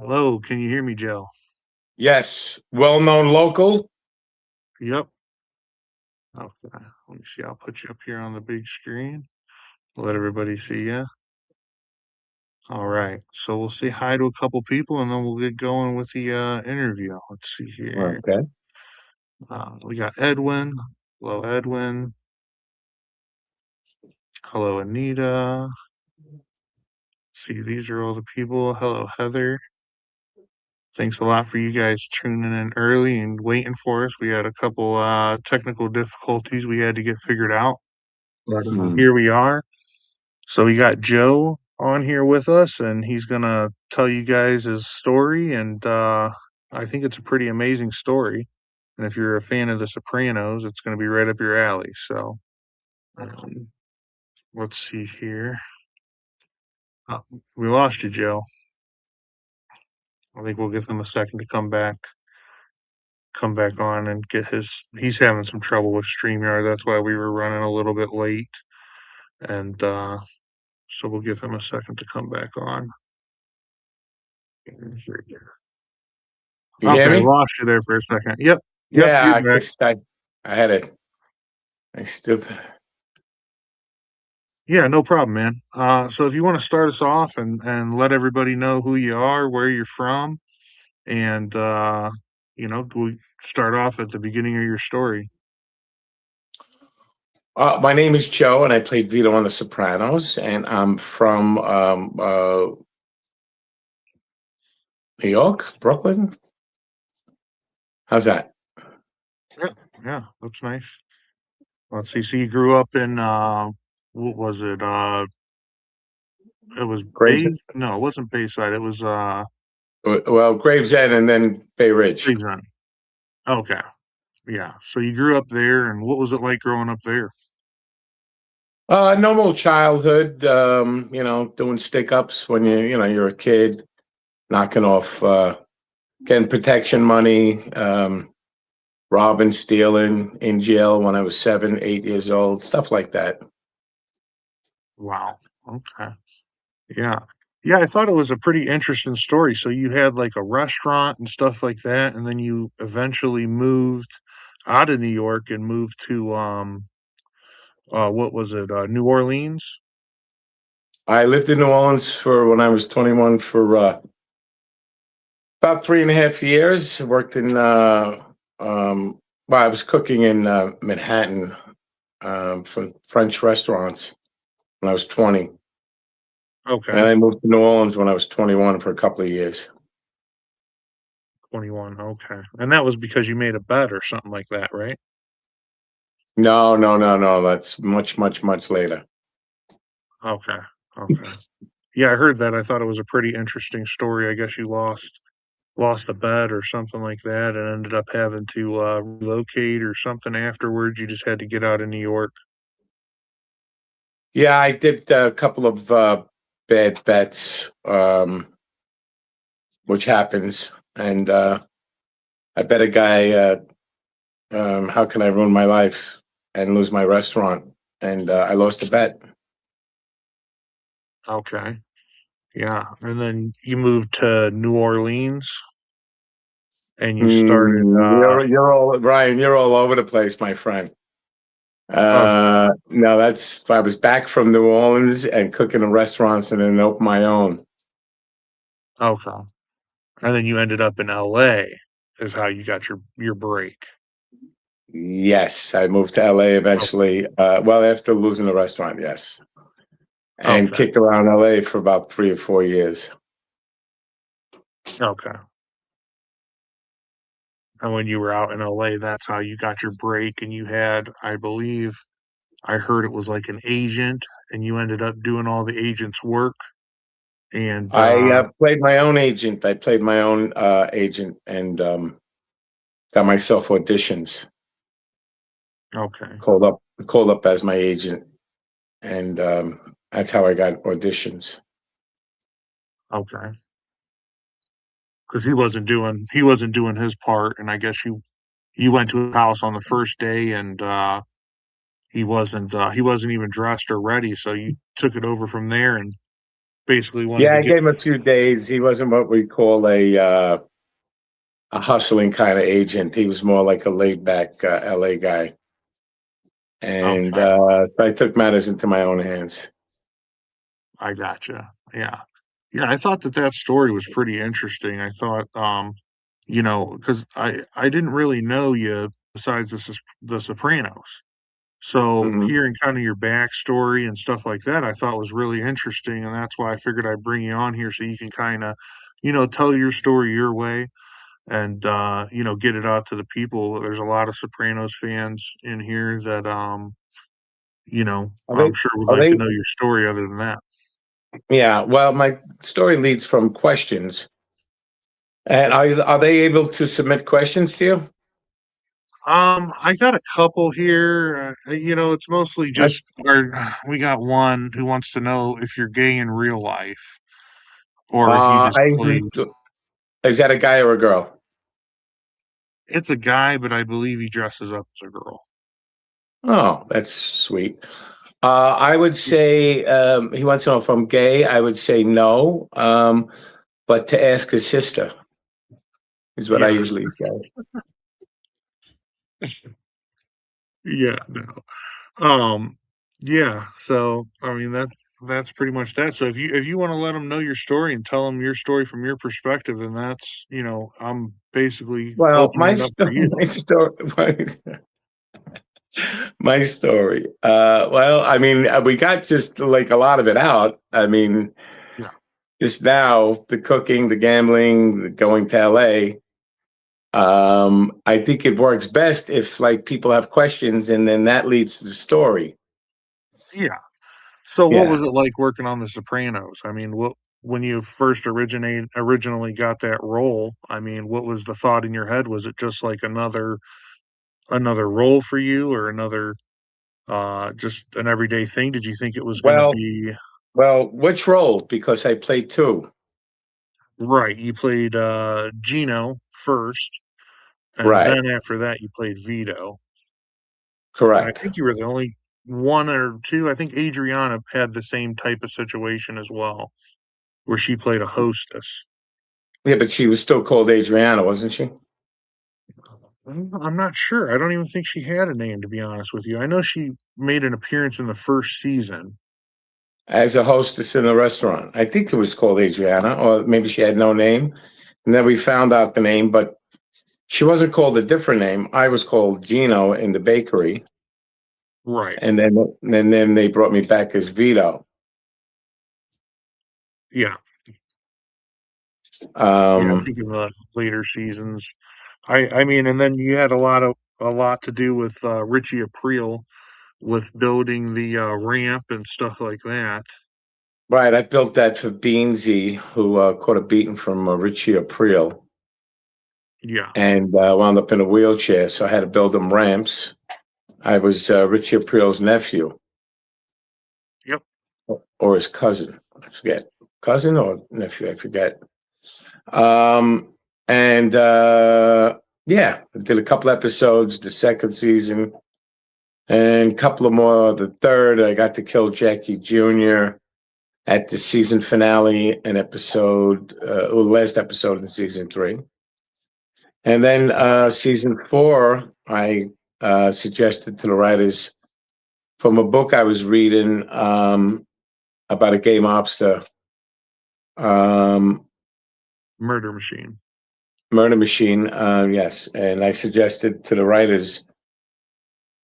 Hello, can you hear me, Joe? Yes, well-known local. Yep. Okay, let me see. I'll put you up here on the big screen. Let everybody see you. All right, so we'll say hi to a couple people, and then we'll get going with the interview. Let's see here. Okay. We got Edwin. Hello, Edwin. Hello, Anita. See, these are all the people. Hello, Heather. Thanks a lot for you guys tuning in early and waiting for us. We had a couple technical difficulties we had to get figured out, but here we are. So we got Joe on here with us, and he's gonna tell you guys his story, and I think it's a pretty amazing story. And if you're a fan of The Sopranos, it's gonna be right up your alley. So let's see here. Oh, we lost you, Joe. I think we'll give him a second to come back on and get his. He's having some trouble with StreamYard. That's why we were running a little bit late, and so we'll give him a second to come back on. You hear me? Lost you there for a second. Yep. Yeah, I had it. I still. Yeah, no problem, man. So if you want to start us off and let everybody know who you are, where you're from, and we start off at the beginning of your story. My name is Joe, and I played Vito on The Sopranos, and I'm from New York, Brooklyn. How's that? Yeah, that's nice. Let's see. So you grew up in what was it? It was Bay. No, it wasn't Bayside. It was Gravesend and then Bay Ridge. Gravesend. Okay. Yeah. So you grew up there, and what was it like growing up there? Normal childhood, doing stick-ups when you're a kid, knocking off, getting protection money, robbing, stealing, in jail when I was 7, 8 years old, stuff like that. Wow. Okay. Yeah. Yeah, I thought it was a pretty interesting story. So you had like a restaurant and stuff like that, and then you eventually moved out of New York and moved to what was it? New Orleans? I lived in New Orleans when I was 21 for about 3.5 years. I worked in I was cooking in Manhattan for French restaurants when I was 20. Okay. And I moved to New Orleans when I was 21 for a couple of years. 21. Okay. And that was because you made a bet or something like that, right? No. That's much, much, much later. Okay. Yeah, I heard that. I thought it was a pretty interesting story. I guess you lost a bet or something like that and ended up having to relocate or something afterwards. You just had to get out of New York. Yeah, I did a couple of bad bets, which happens. And I bet a guy, how can I ruin my life and lose my restaurant? And I lost a bet. Okay. Yeah. And then you moved to New Orleans and you started. You're all Ryan. You're all over the place, my friend. No, I was back from New Orleans and cooking in restaurants and then opened my own. Okay. And then you ended up in LA is how you got your break. Yes, I moved to LA Oh, eventually. Well, after losing the restaurant, yes, and okay. kicked around LA for about 3 or 4 years. Okay. And when you were out in LA, that's how you got your break. And you had, I believe, I heard it was like an agent, and you ended up doing all the agent's work. And I played my own agent. I played my own agent and got myself auditions. okay, Called up as my agent, and that's how I got auditions. okay, because he wasn't doing his part, and I guess you went to his house on the first day, and he wasn't even dressed or ready, so you took it over from there, and basically wanted Yeah, to I get. gave him a few days. He wasn't what we call a hustling kind of agent. He was more like a laid back LA guy, and Okay, so I took matters into my own hands. I gotcha. Yeah, yeah. I thought that story was pretty interesting. I thought, because I didn't really know you besides the Sopranos. So Mhm. hearing kind of your backstory and stuff like that, I thought was really interesting, and that's why I figured I'd bring you on here so you can kind of, tell your story your way and get it out to the people. There's a lot of Sopranos fans in here that Are I'm they? sure would Are like to they? know your story other than that. Yeah. Well, my story leads from questions. And are they able to submit questions to you? I got a couple here. It's mostly I, just we got one who wants to know if you're gay in real life or if you just I play. usually is that a guy or a girl? It's a guy, but I believe he dresses up as a girl. Oh, that's sweet. I would say he wants to know if I'm gay. I would say no, but to ask his sister is what I Yeah, usually say. yeah, no. Um, yeah. So I mean that's pretty much that. So if you want to let them know your story and tell them your story from your perspective, then that's I'm basically Well, opening it up for you. my story, my story. Well, I mean, we got just like a lot of it out. I mean, Yeah, just now the cooking, the gambling, the going to LA. I think it works best if like people have questions and then that leads to the story. yeah. So what Yeah. was it like working on The Sopranos? I mean, what when you first originally got that role? I mean, what was the thought in your head? Was it just like another role for you or another just an everyday thing? Did you think it was going to Well, be which role? Because I played two. right? You played Gino first, and Right. then after that, you played Vito. And I Correct. think you were the only one or two. I think Adriana had the same type of situation as well, where she played a hostess. Yeah, but she was still called Adriana, wasn't she? I'm not sure. I don't even think she had a name, to be honest with you. I know she made an appearance in the first season. As a hostess in the restaurant. I think it was called Adriana, or maybe she had no name. And then we found out the name, but she wasn't called a different name. I was called Gino in the bakery. Right. And then they brought me back as Vito. Yeah. Yeah. I Um, think in the later seasons. I mean, and then you had a lot to do with Richie Aprile with building the ramp and stuff like that. right, I built that for Beansy, who caught a beating from Richie Aprile Yeah. and wound up in a wheelchair. So I had to build him ramps. I was Richie Aprile's nephew Yep. or his cousin. I forget. Cousin or nephew, I forget. Um, and yeah, I did a couple episodes the second season and a couple of more the third. I got to kill Jackie Jr. at the season finale, an episode, or the last episode in season three. And then season four, I suggested to the writers from a book I was reading about a gay mobster. Um, Murder Machine. Murder Machine. Yes, and I suggested to the writers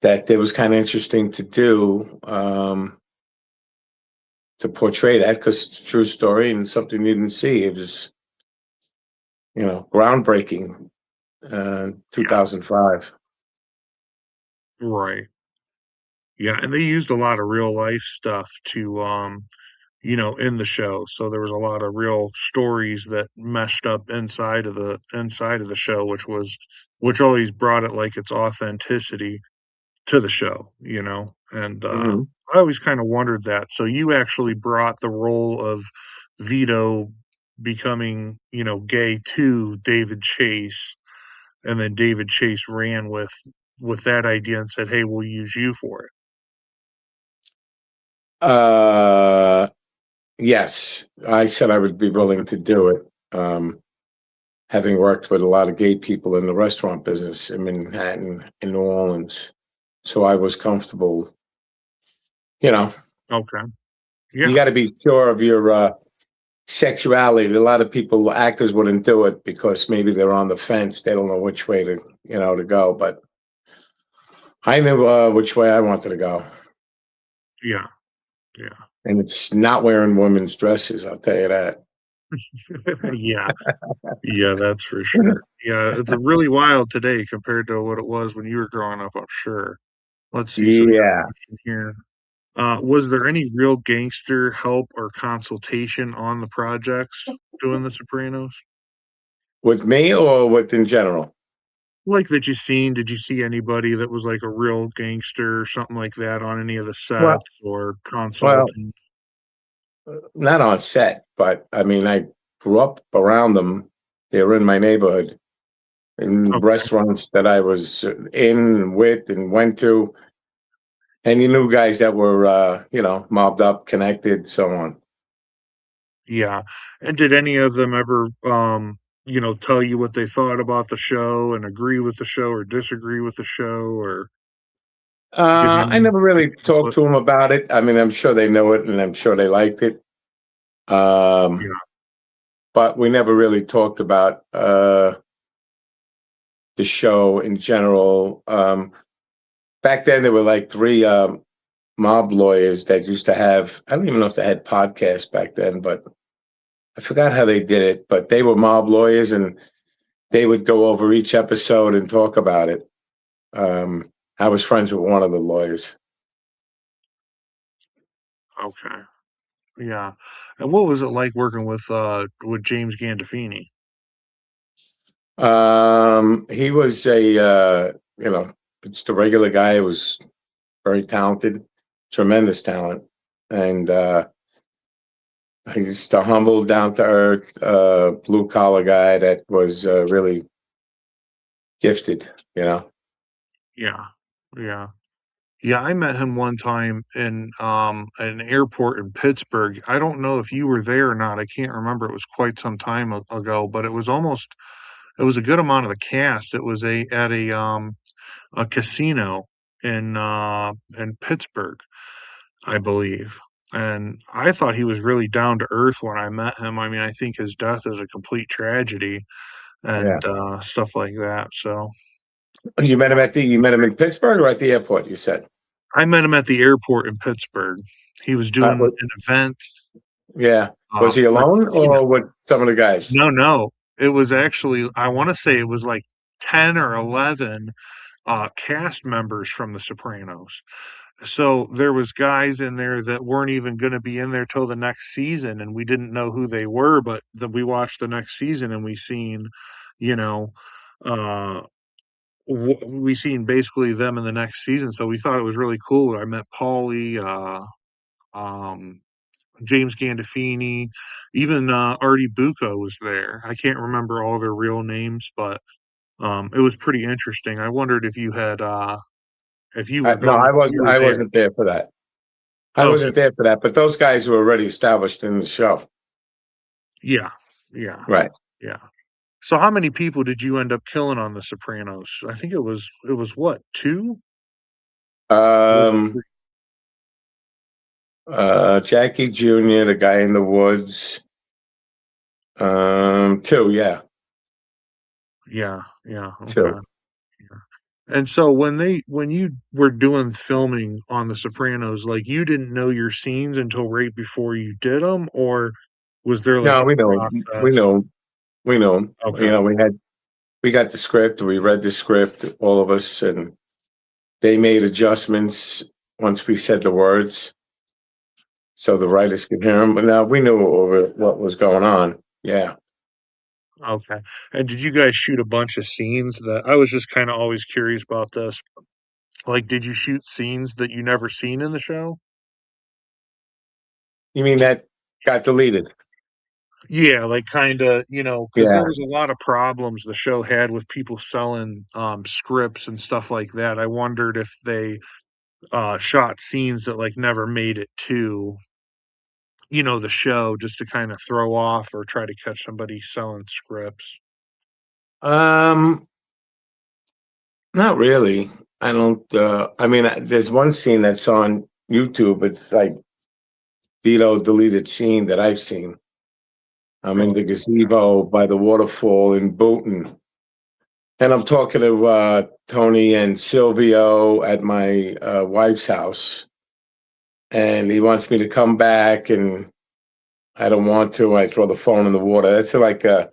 that it was kind of interesting to do to portray that because it's a true story and something you didn't see. It was, groundbreaking. Yeah, 2005. right. Yeah, and they used a lot of real life stuff to in the show. So there was a lot of real stories that meshed up inside of the show, which always brought it like its authenticity to the show. And Hmm. I always kind of wondered that. So you actually brought the role of Vito becoming, gay to David Chase, and then David Chase ran with that idea and said, "Hey, we'll use you for it." Uh, yes, I said I would be willing to do it. Having worked with a lot of gay people in the restaurant business in Manhattan, in New Orleans, so I was comfortable. You know, Okay. you Yeah. got to be sure of your sexuality. A lot of people, actors, wouldn't do it because maybe they're on the fence. They don't know which way to go. But I knew which way I wanted to go, Yeah. Yeah. and it's not wearing women's dresses. I'll tell you that. Yeah. Yeah, that's for sure. Yeah, it's a really wild today compared to what it was when you were growing up, I'm sure. Let's see. So we got a Yeah, question here. Was there any real gangster help or consultation on the projects doing The Sopranos? with me or with in general. Like that you seen? Did you see anybody that was like a real gangster or something like that on any of the Well, sets or well, consulting? not on set, but I mean, I grew up around them. They were in my neighborhood, in Okay. restaurants that I was in and with and went to, and you knew guys that were, mobbed up, connected, so on. Yeah. And did any of them ever, tell you what they thought about the show and agree with the show or disagree with the show or give I any never really talked input? to them about it. I mean, I'm sure they know it, and I'm sure they liked it. Um, Yeah. but we never really talked about the show in general. Back then, there were like three mob lawyers that used to have. I don't even know if they had podcasts back then, but I forgot how they did it. But they were mob lawyers, and they would go over each episode and talk about it. I was friends with one of the lawyers. Okay. Yeah. And what was it like working with James Gandolfini? He was just a regular guy who was very talented, tremendous talent, and he's just a humble, down to earth, blue collar guy that was really gifted. You know. Yeah. Yeah. Yeah, I met him one time in an airport in Pittsburgh. I don't know if you were there or not. I can't remember. It was quite some time ago, but it was a good amount of the cast. It was at a casino in Pittsburgh, I believe. And I thought he was really down to earth when I met him. I mean, I think his death is a complete tragedy Yeah. and stuff like that. So You met him in Pittsburgh or at the airport. You said. I met him at the airport in Pittsburgh. He was Uh, doing wa- an event yeah. Was he for a alone casino. or with some of the guys? No, no. It was actually, I want to say it was like 10 or 11 cast members from The Sopranos. So there was guys in there that weren't even going to be in there till the next season, and we didn't know who they were. But we watched the next season, and you know, uh, we seen basically them in the next season. So we thought it was really cool. I met Paulie, um, James Gandolfini, even Artie Bucco was there. I can't remember all their real names, but it was pretty interesting. I wondered if you were No, going, if you were I there. wasn't there for that. I Okay. wasn't there for that. But those guys were already established in the show. Yeah. Yeah. Right. Yeah. So how many people did you end up killing on The Sopranos? I think it was what, two? Or was it Um, three? Jackie Jr., the guy in the woods. Two, yeah, Yeah, yeah, two. okay. And so when you were doing filming on The Sopranos, like you didn't know your scenes until right before you did them, or was there like No, a we process? know, we know. You Okay, know, we got the script, we read the script, all of us, and they made adjustments once we said the words, so the writers could hear them. But now we knew what was going on. Yeah. okay. And did you guys shoot a bunch of scenes that I was just kind of always curious about this? Like, did you shoot scenes that you never seen in the show? You mean that got deleted? Yeah, like kind of, because there Yeah. was a lot of problems the show had with people selling scripts and stuff like that. I wondered if they shot scenes that like never made it to, the show just to kind of throw off or try to catch somebody selling scripts. Um, Not really. I don't. I mean, there's one scene that's on YouTube. It's like Vito deleted scene that I've seen. I'm in Oh, the gazebo by the waterfall in Booton, and I'm talking to Tony and Silvio at my wife's house, and he wants me to come back, and I don't want to. I throw the phone in the water. That's like a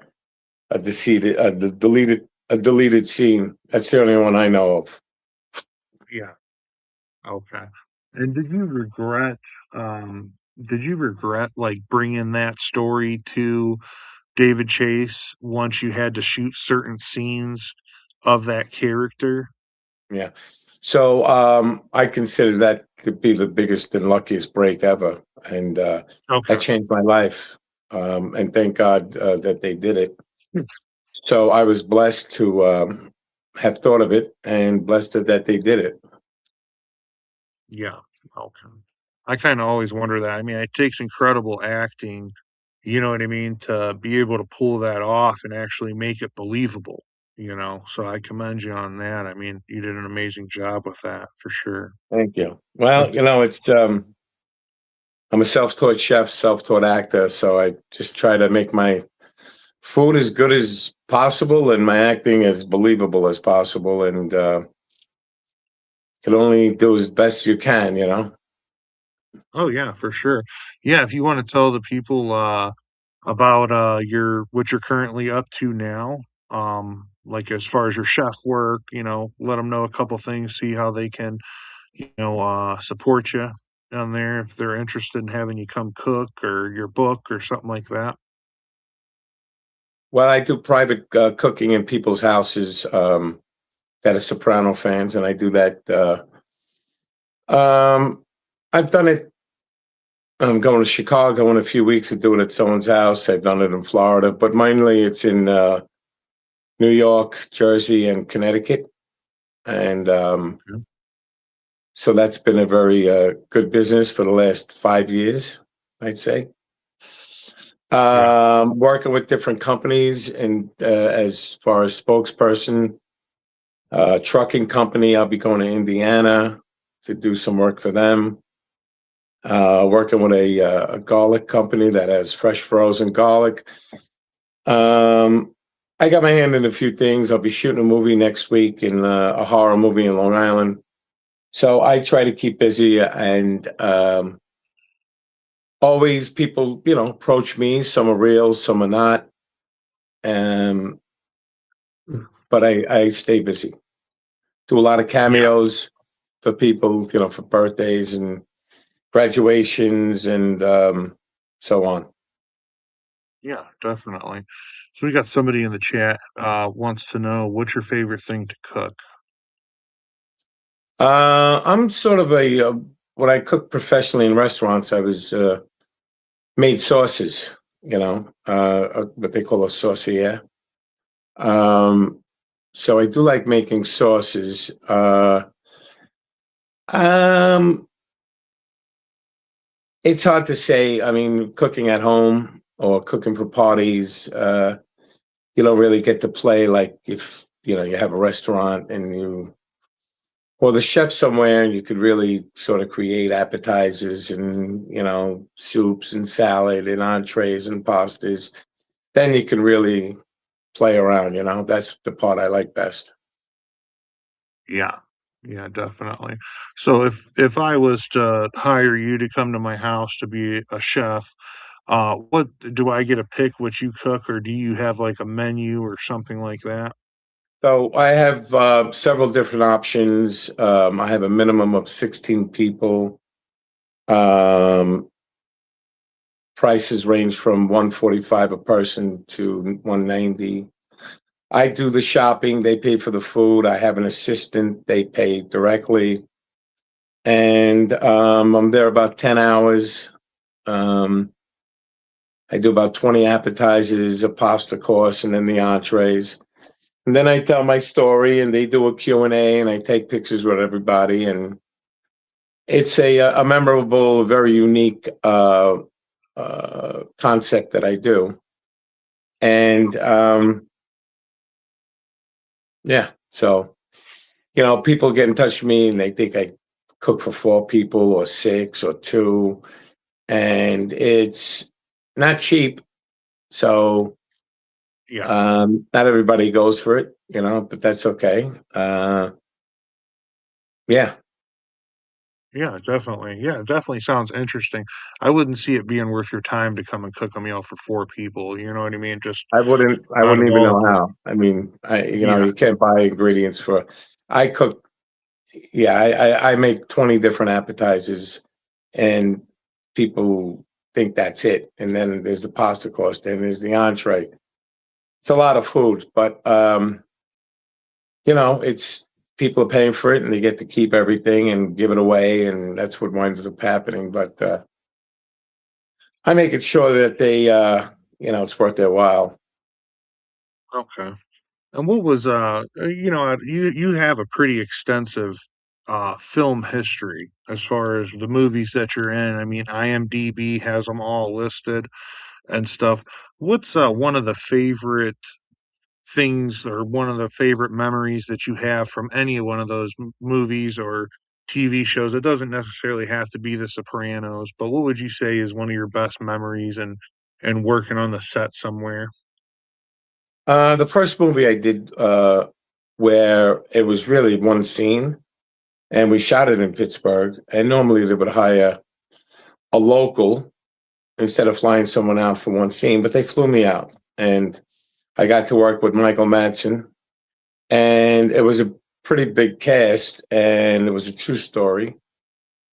deleted scene. That's the only one I know of. yeah. Okay. And did you regret like bringing that story to David Chase once you had to shoot certain scenes of that character? Yeah. So I consider that to be the biggest and luckiest break ever, and that Okay. changed my life. And thank God that they did it. So I was blessed to have thought of it, and blessed that they did it. Yeah. Okay. I kind of always wonder that. I mean, it takes incredible acting, you know what I mean, to be able to pull that off and actually make it believable. So I commend you on that. I mean, you did an amazing job with that for sure. Thank you. Well, That's it's I'm a self-taught chef, self-taught actor, so I just try to make my food as good as possible and my acting as believable as possible, and can only do as best you can. Oh yeah, for sure. Yeah, if you want to tell the people about your what you're currently up to now, like as far as your chef work, let them know a couple things, see how they can, support you down there if they're interested in having you come cook or your book or something like that. Well, I do private cooking in people's houses that are Soprano fans, and I do that. Um, I've done it. I'm going to Chicago in a few weeks to do it at someone's house. I've done it in Florida, but mainly it's in New York, Jersey, and Connecticut. And Okay. so that's been a very good business for the last 5 years, I'd say. Yeah. Working with different companies and as far as spokesperson, trucking company. I'll be going to Indiana to do some work for them. Working with a garlic company that has fresh frozen garlic. I got my hand in a few things. I'll be shooting a movie next week in a horror movie in Long Island. So I try to keep busy, and always people, approach me. Some are real, some are not. Um, but I stay busy. Do a lot of Yeah. cameos for people, for birthdays and graduations and so on. Yeah, definitely. So we got somebody in the chat wants to know what's your favorite thing to cook? I'm sort of when I cook professionally in restaurants, I was made sauces, what they call a saucier. Um, so I do like making sauces. Um, it's hard to say. I mean, cooking at home or cooking for parties, you don't really get to play like if you have a restaurant and or the chef somewhere, and you could really sort of create appetizers and soups and salad and entrees and pastas. then you can really play around. That's the part I like best. Yeah. Yeah, definitely. So if I was to hire you to come to my house to be a chef, what do I get to pick what you cook, or do you have like a menu or something like that? So I have several different options. I have a minimum of 16 people. Um, Prices range from 145 a person to 190. I do the shopping, they pay for the food. I have an assistant, they pay directly. And I'm there about 10 hours. Um, I do about 20 appetizers, a pasta course, and then the entrees. And then I tell my story and they do a Q&A and I take pictures with everybody. And it's a memorable, very unique concept that I do. And yeah, so, people get in touch with me and they think I cook for four people or six or two. And it's not cheap. So Yeah. not everybody goes for it, but that's okay. Yeah, Yeah, definitely. Yeah, it definitely sounds interesting. I wouldn't see it being worth your time to come and cook a meal for four people. You know what I mean? Just I out of wouldn't even all know the, how. I mean, yeah, you can't buy ingredients for. I cook. Yeah, I make 20 different appetizers, and people think that's it. And then there's the pasta course, then there's the entree. It's a lot of food, but it's people are paying for it, and they get to keep everything and give it away, and that's what winds up happening. But I make it sure that they, it's worth their while. okay. And what was you have a pretty extensive film history as far as the movies that you're in. I mean, IMDb has them all listed and stuff. What's one of the favorite things or one of the favorite memories that you have from any one of those movies or TV shows? It doesn't necessarily have to be The Sopranos, but what would you say is one of your best memories and working on the set somewhere? The first movie I did, where it was really one scene, and we shot it in Pittsburgh. And normally they would hire a local instead of flying someone out for one scene, but they flew me out, and I got to work with Michael Madsen, and it was a pretty big cast, and it was a true story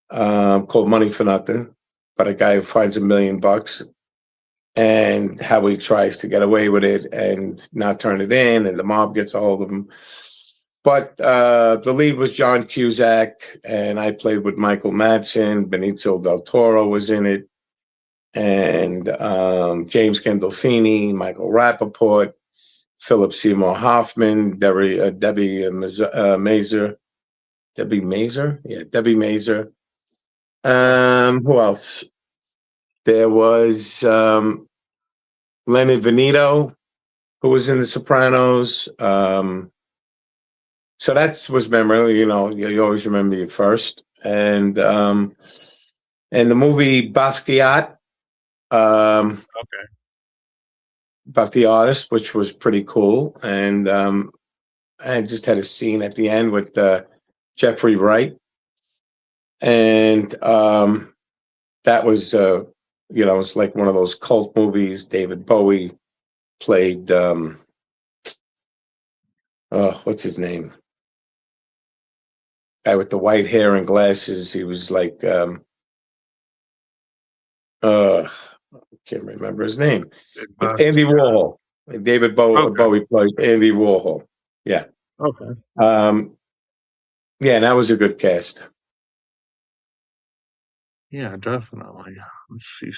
called Money for Nothing, but a guy who finds $1 million and how he tries to get away with it and not turn it in, and the mob gets a hold of him. But the lead was John Cusack, and I played with Michael Madsen. Benicio del Toro was in it, and James Gandolfini, Michael Rappaport, Philip Seymour Hoffman, Mazer, Debbie Mazer, yeah, Debbie Mazer. Who else? There was Leonard Venito, who was in The Sopranos. So that was memorable. You always remember you first. And the movie Basquiat, Okay. about the artist, which was pretty cool. And I just had a scene at the end with Jeffrey Wright, and that was it's like one of those cult movies. David Bowie played what's his name? Guy with the white hair and glasses. He was like I can't remember his name. Andy Basquiat. Warhol. Okay. Bowie played Andy Warhol. Yeah. Okay. Um, yeah, and that was a good cast. Yeah, definitely. Let's see.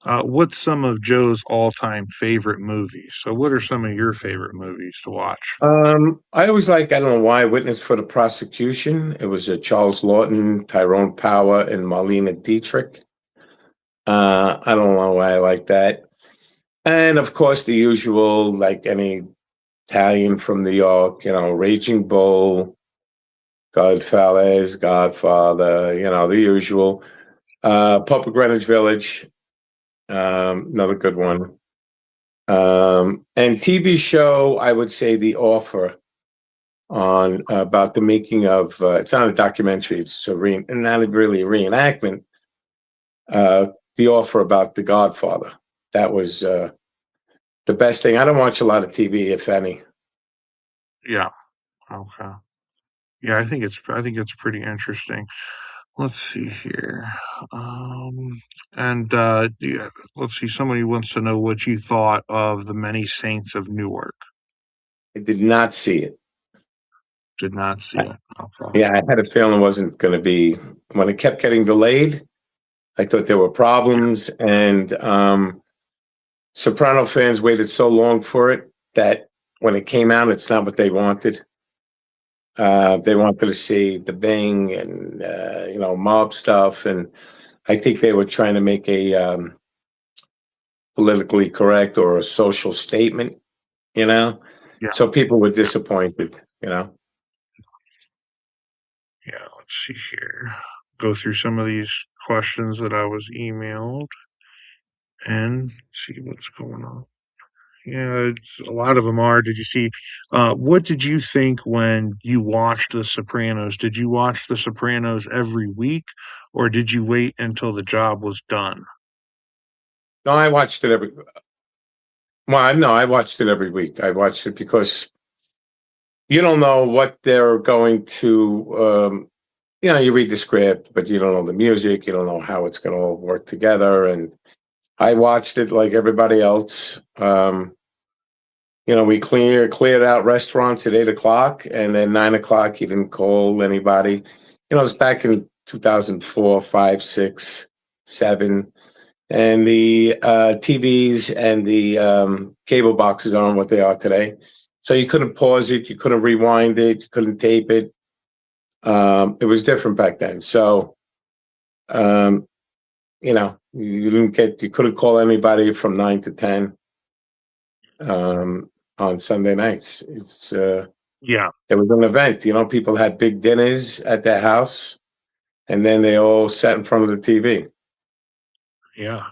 What's some of Joe's all-time favorite movies? So, what are some of your favorite movies to watch? I always like, I don't know why, Witness for the Prosecution. It was Charles Lawton, Tyrone Power, and Marlena Dietrich. I don't know why I like that. And of course, the usual, like any Italian from New York, Raging Bull, Godfellas, Godfather, the usual. Pope of Greenwich Village, another good one. And TV show, I would say The Offer on about the making of. It's not a documentary; it's not really a reenactment. The Offer about The Godfather. That was the best thing. I don't watch a lot of TV, if any. Yeah. Okay. Yeah, I think it's pretty interesting. Let's see here. And yeah, let's see. Somebody wants to know what you thought of the Many Saints of Newark. I did not see it. Did not see it. Okay. Yeah, I had a feeling it wasn't going to be. When it kept getting delayed, I thought there were problems, and Soprano fans waited so long for it that when it came out, it's not what they wanted. They wanted to see the bang and mob stuff, and I think they were trying to make a politically correct or a social statement. You know, Yeah. so people were disappointed. Yeah. Let's see here. Go through some of these questions that I was emailed and see what's going on. Yeah, a lot of them are. Did you see? What did you think when you watched The Sopranos? Did you watch The Sopranos every week, or did you wait until the job was done? No, I watched it every. Well, no, I watched it every week. I watched it because you don't know what they're going to. You read the script, but you don't know the music. You don't know how it's going to all work together. And I watched it like everybody else. We cleared out restaurants at 8 o'clock, and then 9 o'clock, you didn't call anybody. It's back in 2004, five, six, seven, and the TVs and the cable boxes aren't what they are today. So you couldn't pause it, you couldn't rewind it, you couldn't tape it. It was different back then. So, you couldn't call anybody from 9 to 10 on Sunday nights. Yeah, It was an event. People had big dinners at their house, and then they all sat in front of the TV. yeah,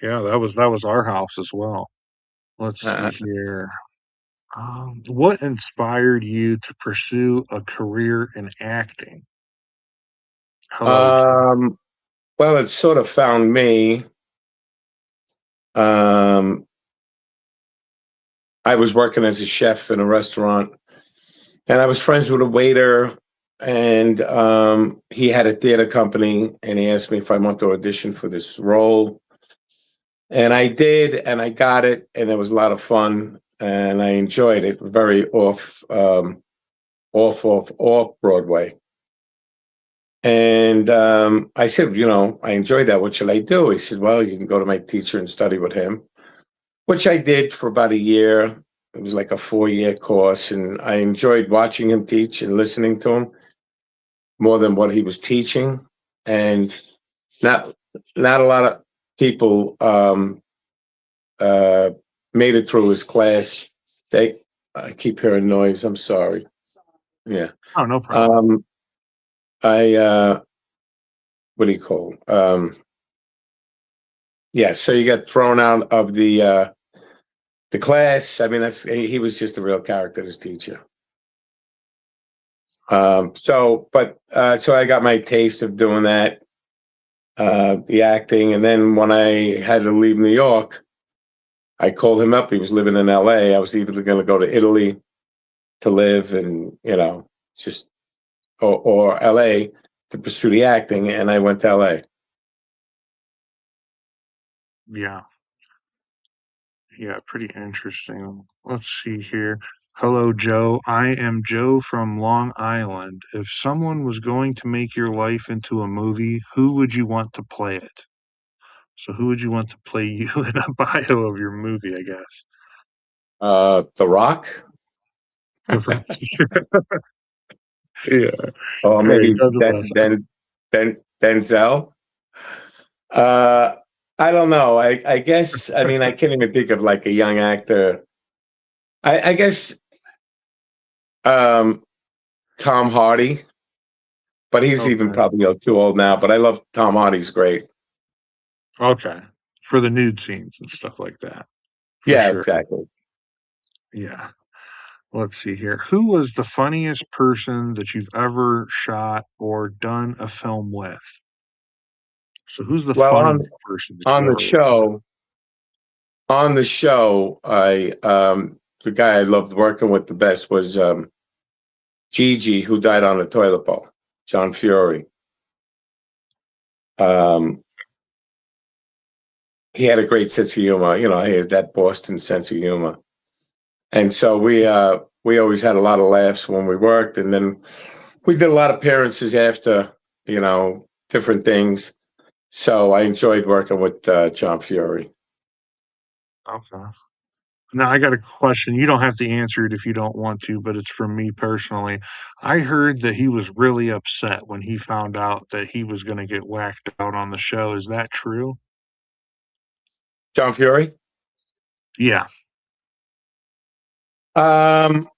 yeah. That was our house as well. Let's see Uh, here. What inspired you to pursue a career in acting? Hello, Joe. um, well, it sort of found me. Um, I was working as a chef in a restaurant, and I was friends with a waiter, and he had a theater company, and he asked me if I wanted to audition for this role, and I did, and I got it, and it was a lot of fun, and I enjoyed it. Very off Broadway. And I said, I enjoyed that. What should I do? He said, well, you can go to my teacher and study with him, which I did for about a year. It was like a 4-year course, and I enjoyed watching him teach and listening to him more than what he was teaching. And not not a lot of people uh, made it through his class. I keep hearing noise. I'm sorry. Yeah. Oh, no problem. Um, I what do you call? Yeah. So you got thrown out of the class. I mean, he was just a real character, this teacher. So I got my taste of doing that, the acting, and then when I had to leave New York, I called him up. He was living in L.A. I was either going to go to Italy to live, and just or L.A. to pursue the acting, and I went to L.A. Yeah, yeah, pretty interesting. Let's see here. Hello, Joe. I am Joe from Long Island. If someone was going to make your life into a movie, who would you want to play it? So, who would you want to play you in a bio of your movie, I guess? The Rock, Yeah. or Hey, maybe Douglas. Denzel. Uh, I don't know. I guess, I mean, I can't even think of like a young actor. I guess um, Tom Hardy, but he's even Okay. probably too old now. But I love Tom Hardy's great. Okay. For the nude scenes and stuff like that. for Yeah, sure. exactly. Yeah. Let's see here. Who was the funniest person that you've ever shot or done a film with? So who's the Well, funniest person that on you the ever worked with? show, I the guy I loved working with the best was Gigi, who died on the toilet bowl, John Fury. Um, he had a great sense of humor. You know, he had that Boston sense of humor, and so we always had a lot of laughs when we worked, and then we did a lot of appearances after, you know, different things. So I enjoyed working with John Fury. Okay. Now I got a question. You don't have to answer it if you don't want to, but it's from me personally. I heard that he was really upset when he found out that he was going to get whacked out on the show. Is that true? John Fury. Yeah. Um,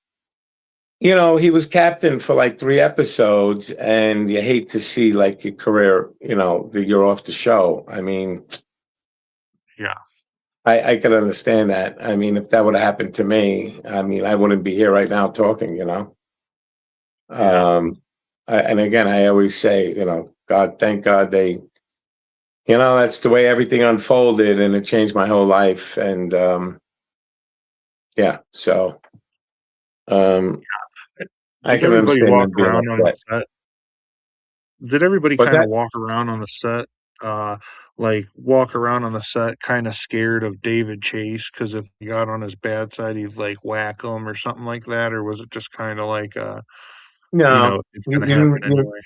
you know, he was captain for like 3 episodes, and you hate to see like your career, you know, that you're off the show. I mean, Yeah. I could understand that. I mean, if that would have happened to me, I mean, I wouldn't be here right now talking, you know. Yeah. And again, I always say, you know, God, thank God you know, that's the way everything unfolded, and it changed my whole life. And yeah, so um, I Did can everybody understand walk them being around on the upset. set? Did everybody But kind of that, walk around on the set, like walk around on the set, kind of scared of David Chase? Because if he got on his bad side, he'd like whack him or something like that, or was it just kind of like, no, it's you, going to happen you, you, anyway?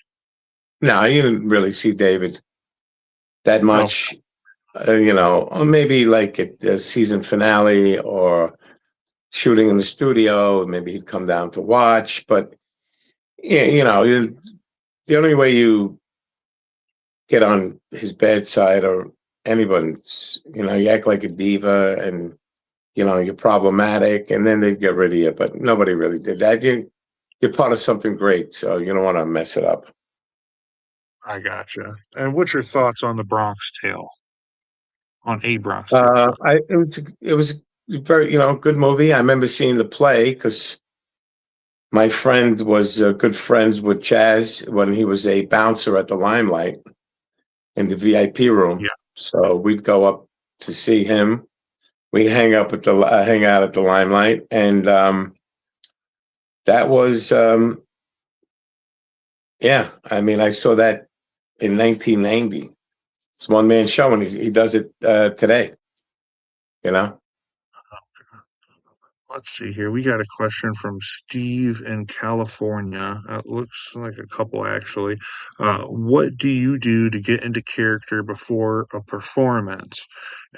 no, you didn't really see David that Oh, much, you know, or maybe like at the season finale or shooting in the studio. Maybe he'd come down to watch, but yeah, you know, the only way you get on his bad side or anyone's, you know, you act like a diva and, you know, you're problematic, and then they get rid of you. But nobody really did that. You're part of something great, so you don't want to mess it up. I gotcha. And what's your thoughts on the Bronx Tale? On a Bronx Tale, sorry. It was a very, you know, good movie. I remember seeing the play because my friend was good friends with Chaz when he was a bouncer at the Limelight in the VIP room. Yeah, So we'd go up to see him. We'd hang out at the Limelight, and that was yeah. I mean, I saw that in 1990. It's one man show, and he does it today. You know. let's see here. We got a question from Steve in California. Looks like a couple actually. What do you do to get into character before a performance?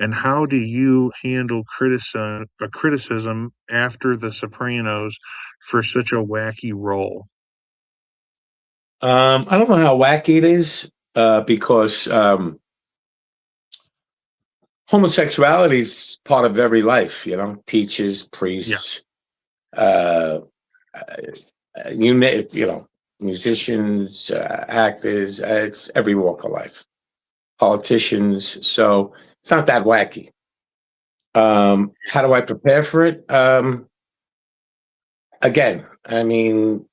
And how do you handle criticism after The Sopranos for such a wacky role? I don't know how wacky it is because homosexuality is part of every life. You know, teachers, Yeah, priests, uh, you know, musicians, actors. It's every walk of life. Politicians. So it's not that wacky. How do I prepare for it? Again, I mean,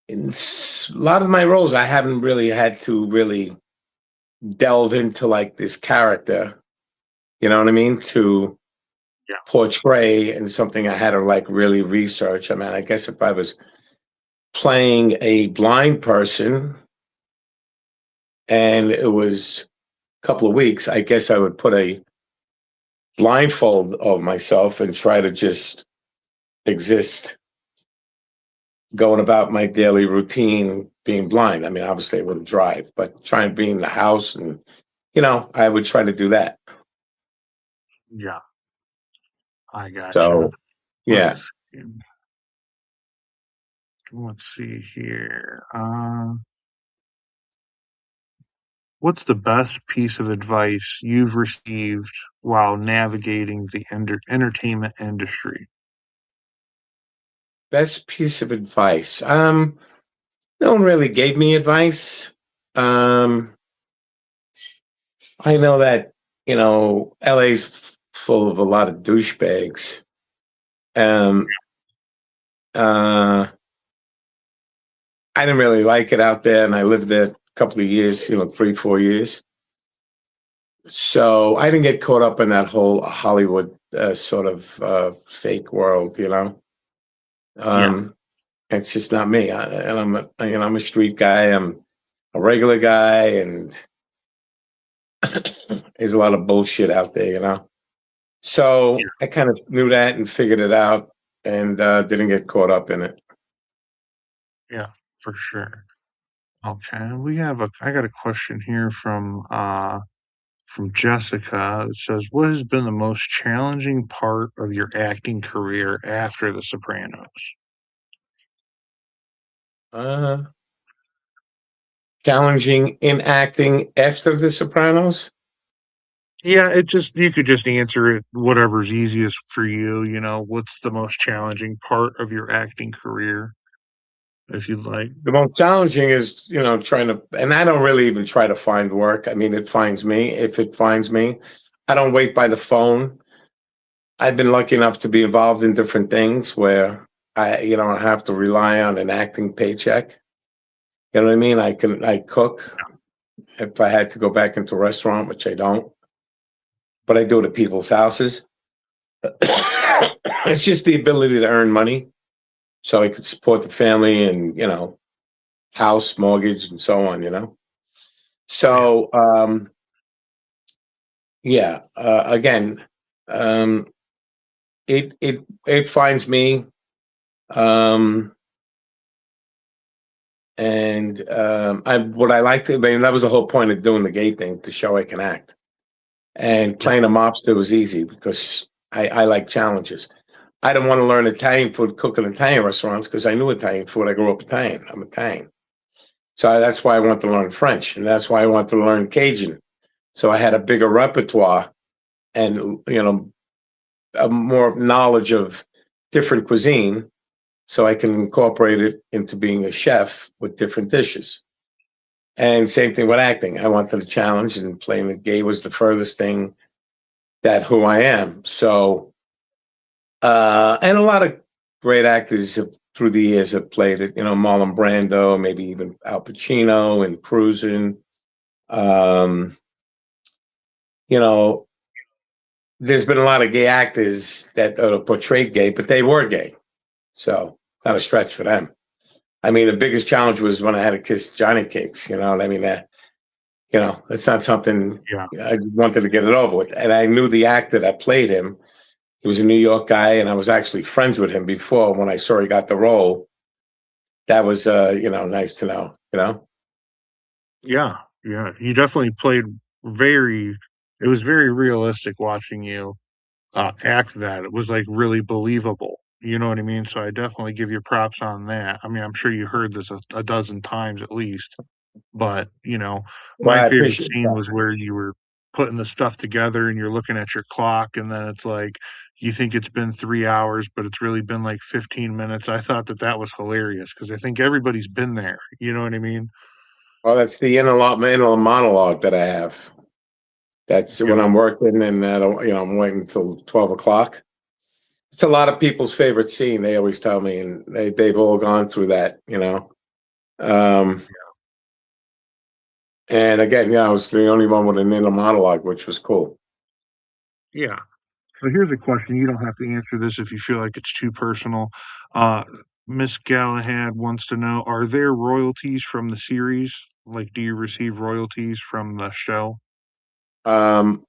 in a lot of my roles, I haven't really had to really delve into like this character. You know what I mean? To yeah, portray and something I had to like really research. I mean, I guess if I was playing a blind person and it was a couple of weeks, I guess I would put a blindfold of myself and try to just exist going about my daily routine being blind. I mean, obviously I wouldn't drive, but trying to be in the house and, you know, I would try to do that. yeah. I gotcha. So, yeah. Let's let's see here. What's the best piece of advice you've received while navigating the entertainment industry? Best piece of advice. No one really gave me advice. I know that. LA's full of a lot of douchebags. Um, uh, I didn't really like it out there, and I lived there a couple of years, 3, 4 years. So I didn't get caught up in that whole Hollywood sort of fake world. Yeah. Um, it's just not me. I'm a street guy. I'm a regular guy, and there's a lot of bullshit out there. Yeah. So I kind of knew that and figured it out, and didn't get caught up in it. Yeah. For sure. Okay. I got a question here from Jessica. It says, "What has been the most challenging part of your acting career after The Sopranos?" Uh, Challenging in acting after The Sopranos. Yeah, you could just answer it whatever's easiest for you. What's the most challenging part of your acting career, if you'd like. The most challenging is, trying to, and I don't really even try to find work. I mean, it finds me. If it finds me, I don't wait by the phone. I've been lucky enough to be involved in different things where I have to rely on an acting paycheck. You know what I mean? I cook if I had to go back into a restaurant, which I don't, but I do it at people's houses. It's just the ability to earn money so I could support the family and, house, mortgage, and so on. Yeah, So, yeah, again, um, it finds me, um, and what I like to. I mean, that was the whole point of doing the gay thing, to show I can act. And yeah, playing a mobster was easy because I like challenges. I didn't want to learn Italian food, cook in Italian restaurants, because I knew Italian food. I grew up Italian. I'm Italian, so that's why I wanted to learn French, and that's why I wanted to learn Cajun. So I had a bigger repertoire and a more knowledge of different cuisine, so I can incorporate it into being a chef with different dishes. And same thing with acting. I wanted a challenge, and playing the gay was the furthest thing that who I am. So, and a lot of great actors through the years have played it. Marlon Brando, maybe even Al Pacino and Cruising. Um, you know, there's been a lot of gay actors that portrayed gay, but they were gay. So not a stretch for them. I mean, the biggest challenge was when I had to kiss Johnny Cakes. You know what I mean? It's not something yeah, I just wanted to get it over with. And I knew the actor that played him. He was a New York guy, and I was actually friends with him before when I saw he got the role. That was, nice to know. yeah, yeah. You definitely played very. It was very realistic watching you act that. It was like really believable. You know what I mean? So I definitely give you props on that. I mean, I'm sure you heard this a dozen times at least. But, Well, my I favorite appreciate scene that. was where you were putting the stuff together and you're looking at your clock and then it's like you think it's been 3 hours, but it's really been like 15 minutes. I thought that that was hilarious because I think everybody's been there. You know what I mean? Well, that's the inner monologue that I have. That's when Yep. I'm working, and I'm waiting until 12 o'clock. It's a lot of people's favorite scene. They always tell me, and they've all gone through that. Um, and again, I was the only one with an inner monologue, which was cool. Yeah. So here's a question. You don't have to answer this if you feel like it's too personal. Uh, Miss Galahad wants to know, are there royalties from the series? Like, do you receive royalties from the show? Um,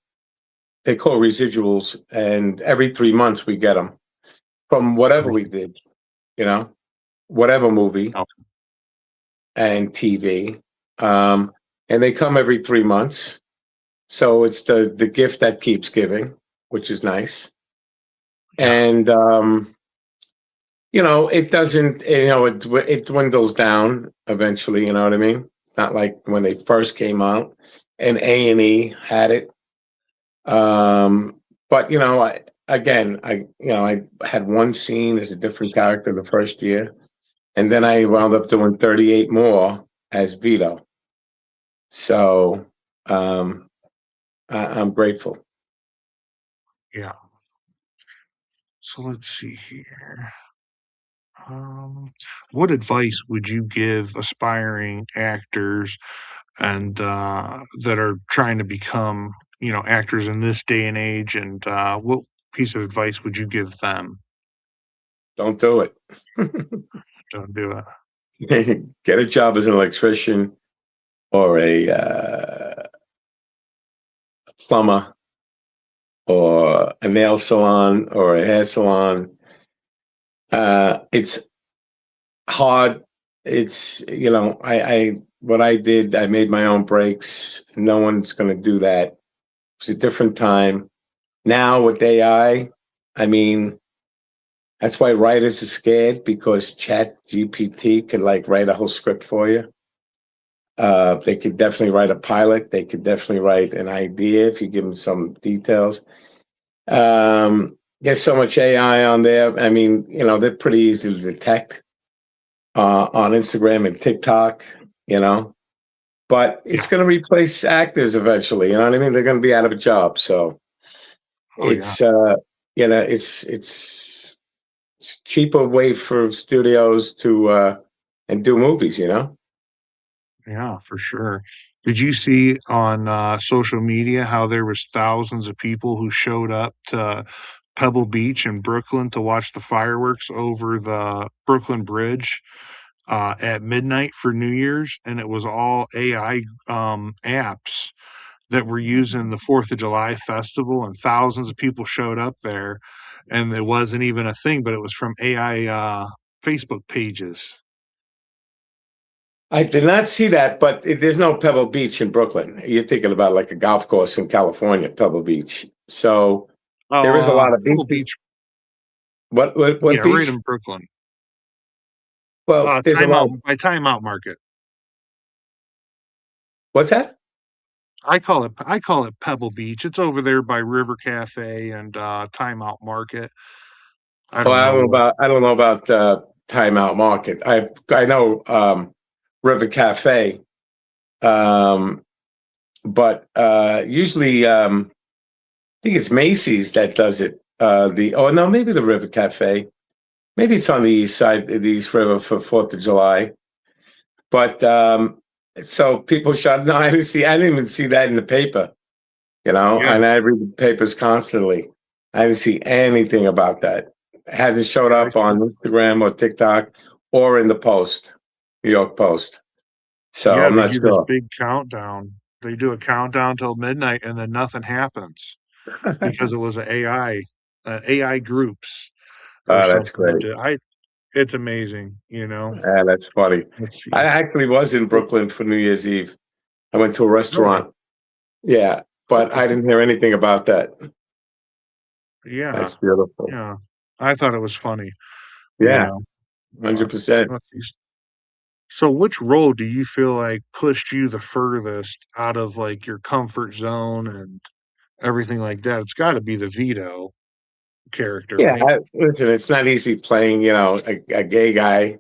they call residuals, and every 3 months we get them from whatever we did, you know, whatever movie Oh, and TV. Um, and they come every 3 months. So it's the gift that keeps giving, which is nice. yeah, And it doesn't. It dwindles down eventually. You know what I mean? Not like when they first came out, and A&E had it. But I had one scene as a different character the first year, and then I wound up doing 38 more as Vito. So, um, I'm grateful. Yeah. So let's see here. What advice would you give aspiring actors and that are trying to become, actors in this day and age? And what piece of advice would you give them? Don't do it. Don't do it. Get a job as an electrician or a plumber or a nail salon or a hair salon. It's hard. It's, I what I did, I made my own breaks. No one's going to do that. It was a different time. Now with I mean, that's why writers are scared, because Chat GPT could like write a whole script for you. They could definitely write a pilot. They could definitely write an idea if you give them some details. There's so much AI on there. I mean, they're pretty easy to detect on Instagram and TikTok, but it's Yeah. going to replace actors eventually. You know what I mean? They're going to be out of a job. So Oh yeah. it's, it's cheaper way for studios to and do movies. Yeah, for sure. Did you see on social media how there was thousands of people who showed up to Pebble Beach in Brooklyn to watch the fireworks over the Brooklyn Bridge at midnight for New Year's, and it was all AI apps that were using the Fourth of July festival, and thousands of people showed up there, and it wasn't even a thing, but it was from AI Facebook pages. I did not see that, but there's no Pebble Beach in Brooklyn. You're thinking about like a golf course in California, Pebble Beach. So there Oh, is a lot of Pebble beaches. Beach, What yeah, right beach? in Brooklyn. Well, there's a lot. Timeout Market. What's that? I call it Pebble Beach. It's over there by River Cafe and Timeout Market. I Well, don't know what. I don't know about Timeout Market. I know River Cafe, um, but usually I think it's Macy's that does it. The Oh no, maybe the River Cafe. Maybe it's on the east side, the East River for Fourth of July. But so people shot. No, I didn't even see that in the paper. Yeah, And I read the papers constantly. I didn't see anything about that. It hasn't showed yeah, I up on Instagram or TikTok or in the Post, New York Post. So yeah, I'm they not do this sure. big countdown. They do a countdown till midnight, and then nothing happens because it was AI groups or Oh, that's something that great. did. It's amazing, you know. That's funny. Let's I see. actually was in Well, Brooklyn for New Year's Eve. I went to a really? restaurant. Yeah, but Oh, I didn't hear anything about that. yeah, That's beautiful. yeah. I thought it was funny, you Yeah, know. But 100%. let's see. So, which role do you feel like pushed you the furthest out of like your comfort zone and everything like that? It's got to be the Vito character, Yeah, right? listen, it's not easy playing, a gay guy,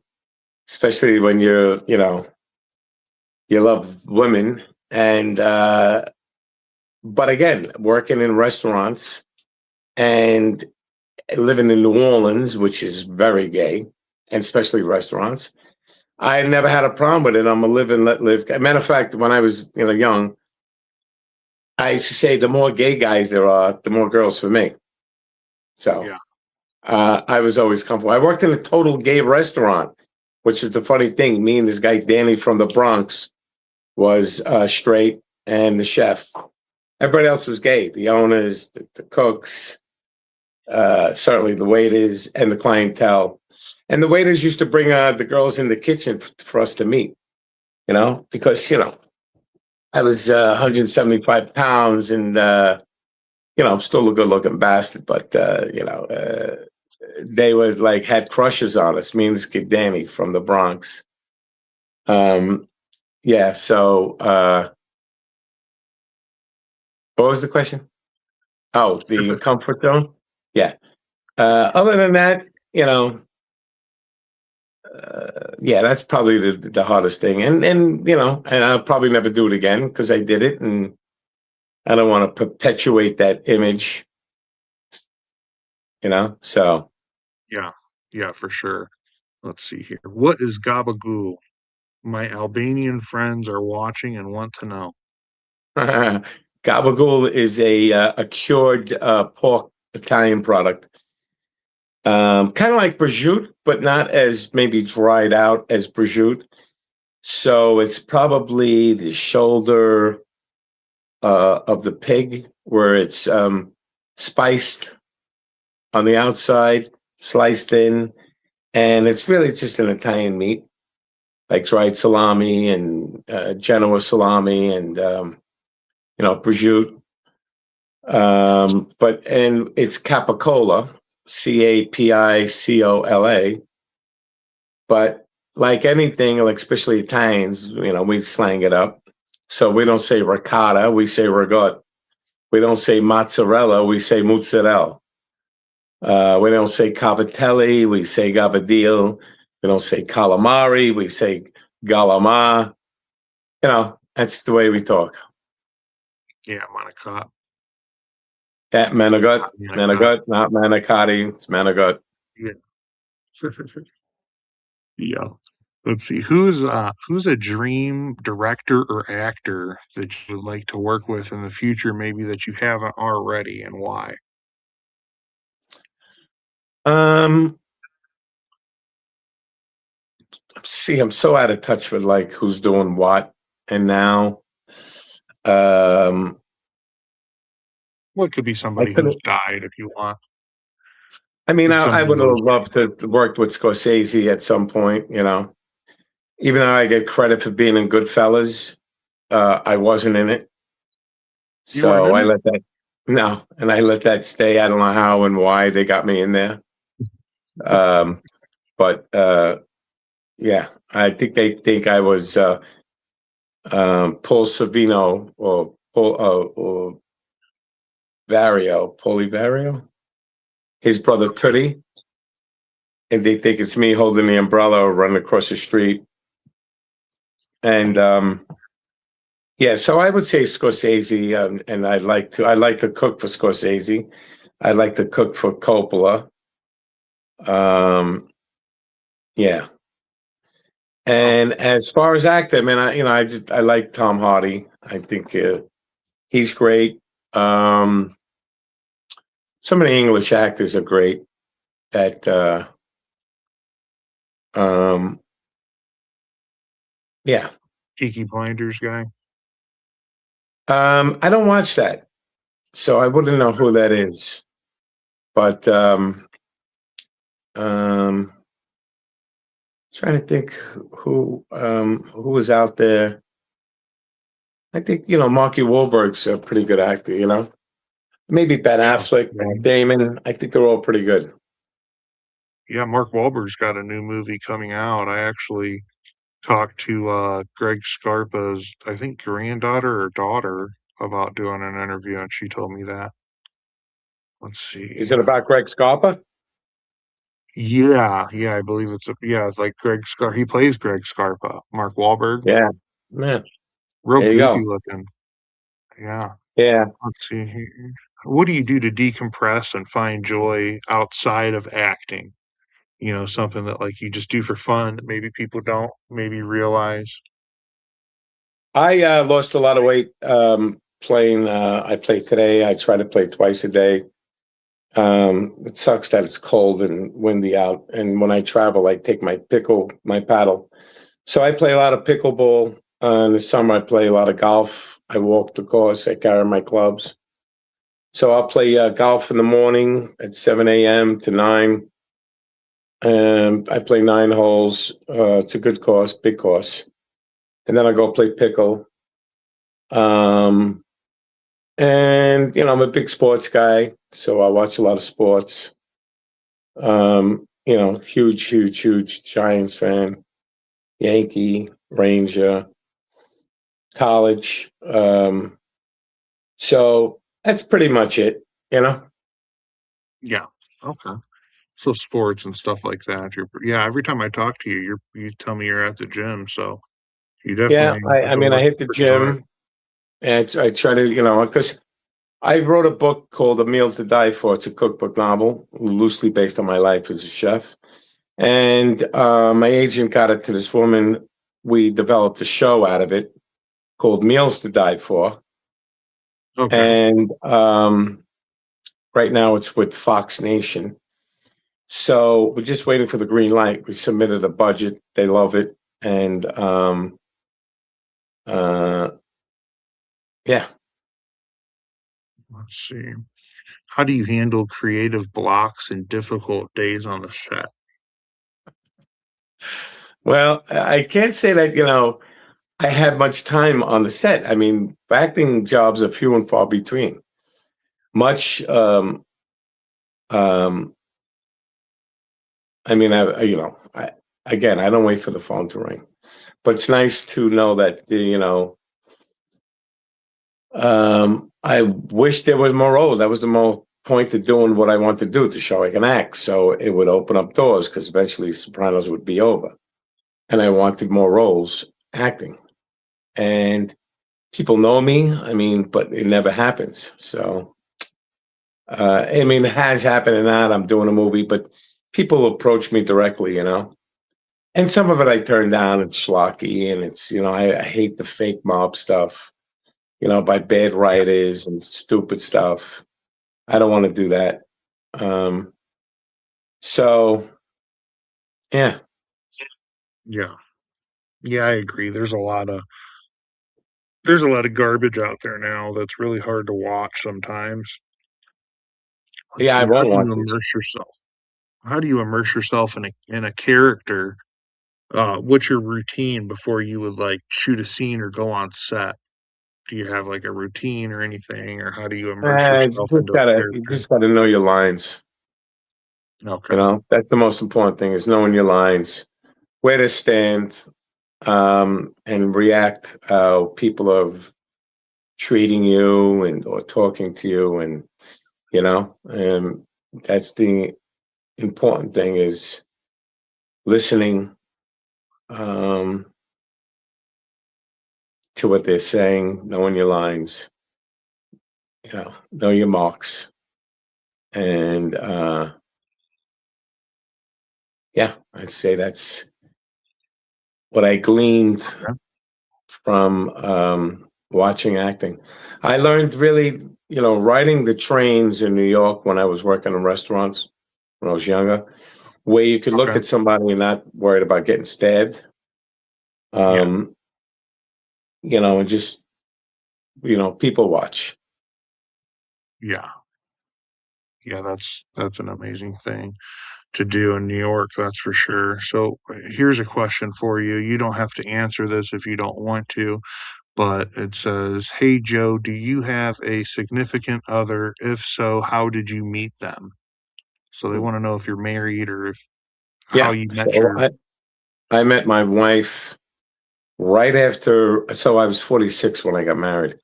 especially when you love women. And, but again, working in restaurants and living in New Orleans, which is very gay, and especially restaurants, I never had a problem with it. I'm a live and let live. As a matter of fact, when I was, young, I used to say the more gay guys there are, the more girls for me. So Yeah, I was always comfortable. I worked in a total gay restaurant, which is the funny thing. Me and this guy Danny from the Bronx was straight, and the chef. Everybody else was gay. The owners, the cooks, certainly the waiters, and the clientele. And the waiters used to bring the girls in the kitchen for us to meet. Because I was 175 pounds, and I'm still a good-looking bastard, but they was like had crushes on us. Me and this kid Danny from the Bronx. Um, yeah. So, what was the question? Oh, the comfort zone. Yeah. Other than that, yeah, that's probably the hardest thing, and and I'll probably never do it again because I did it, and I don't want to perpetuate that image, So Yeah, yeah, for sure. Let's see here. What is gabagool? My Albanian friends are watching and want to know. gabagool is a cured pork Italian product. Kind of like prosciutto, but not as maybe dried out as prosciutto. So it's probably the shoulder of the pig, where it's spiced on the outside, sliced in, and it's really just an Italian meat, like dried salami and Genoa salami and prosciutto. And it's capicola, Capicola. But like anything, like especially Italians, we slang it up. So we don't say ricotta, we say rigot. We don't say mozzarella, we say mozzarella. We don't say cavatelli, we say gabardine. We don't say calamari, we say galamar. That's the way we talk. Yeah, manicotti. At Manigot, Manicotti. Manigot, not manicotti, it's Manigot. Yeah. Yeah. Let's see. Who's a dream director or actor that you would like to work with in the future, maybe that you haven't already, and why? Um, see, I'm so out of touch with like who's doing what and now. Um, Well, it could be I somebody who's couldn't. died if you want. I mean, Just I somebody would have who's loved to work with Scorsese at some point. Even though I get credit for being in Goodfellas, I wasn't in it, you weren't so in I it. let that no, and I let that stay. I don't know how and why they got me in there, but yeah, I think they think I was Paul Savino or Paul or Vario, his brother Tootie, and they think it's me holding the umbrella running across the street. And yeah, so I would say Scorsese, and I like to cook for Scorsese. I like to cook for Coppola. Um, yeah, Oh, and as far as actor, I mean, I like Tom Hardy. I think he's great. Um, some of the English actors are great. That um, yeah. Peaky Blinders guy. I don't watch that, so I wouldn't know who that is. But um, trying to think who was out there. I think Marky Wahlberg's a pretty good actor. Maybe Ben Yeah, Affleck, Matt Damon. I think they're all pretty good. yeah. Mark Wahlberg's got a new movie coming out. I actually talked to Greg Scarpa's, I think, granddaughter or daughter about doing an interview, and she told me that. Let's Is see. it about Greg Scarpa? Yeah, yeah, I believe it's like Greg Scar. He plays Greg Scarpa, Mark Wahlberg, Yeah, man. real There you goofy go. looking. Yeah. Yeah. Let's see here. What do you do to decompress and find joy outside of acting? Something that like you just do for fun that maybe people don't maybe realize. I lost a lot of weight playing. I play today. I try to play twice a day. It sucks that it's cold and windy out. And when I travel, I take my paddle. So I play a lot of pickleball. In the summer, I play a lot of golf. I walk the course. I carry my clubs. So I'll play golf in the morning at 7 a.m. to 9. And I play 9 holes. It's a good course, big course. And then I go play pickle. Um, and, I'm a big sports guy. So I watch a lot of sports. Huge, huge, huge Giants fan, Yankee, Ranger, college. So that's pretty much it. Yeah. Okay. So sports and stuff like that. Yeah, every time I talk to you, you tell me you're at the gym, so you Yeah, definitely I go mean, I work hit the pretty hard. gym. And I try to, because I wrote a book called A Meal to Die For. It's a cookbook novel, loosely based on my life as a chef. And my agent got it to this woman. We developed a show out of it called Meals to Die For. Okay. And right now it's with Fox Nation. So we're just waiting for the green light. We submitted a budget. They love it. And uh, yeah. Let's see. How do you handle creative blocks and difficult days on the set? Well, I can't say that, I have much time on the set. I mean, acting jobs are few and far between. Much, um, I mean, again, I don't wait for the phone to ring, but it's nice to know that, I wish there was more roles. That was the more point to doing what I want to do, to show I can act. So it would open up doors, because eventually Sopranos would be over. And I wanted more roles acting. And people know me, I mean, but it never happens. So, I mean, it has happened and that I'm doing a movie, but people approach me directly, and some of it I turn down. It's schlocky, and it's, I hate the fake mob stuff, by bad Yeah. writers and stupid stuff. I don't want to do that. Um, so yeah, Yeah. Yeah, I agree. There's a lot of garbage out there now that's really hard to watch sometimes. Let's yeah, I see. How won't do you watch it. immerse yourself? How do you immerse yourself in a character? What's your routine before you would like shoot a scene or go on set? Do you have like a routine or anything, or how do you immerse yourself into a You character? just gotta know your lines. Okay. That's the most important thing, is knowing your lines, where to stand, and react how people are treating you and or talking to you, and that's the important thing, is listening, um, to what they're saying, knowing your lines, know your marks, and yeah, I'd say that's what I gleaned Okay. from watching acting. I learned really, riding the trains in New York when I was working in restaurants when I was younger, where you could look Okay. at somebody and not worried about getting stabbed, Yeah. um, and just, people watch. Yeah. Yeah. That's an amazing thing to do in New York, that's for sure. So here's a question for you. You don't have to answer this if you don't want to, but it says, "Hey Joe, do you have a significant other? If so, how did you meet them?" So they want to know if you're married or if how Yeah. you met So your. I met my wife right after, so I was 46 when I got married.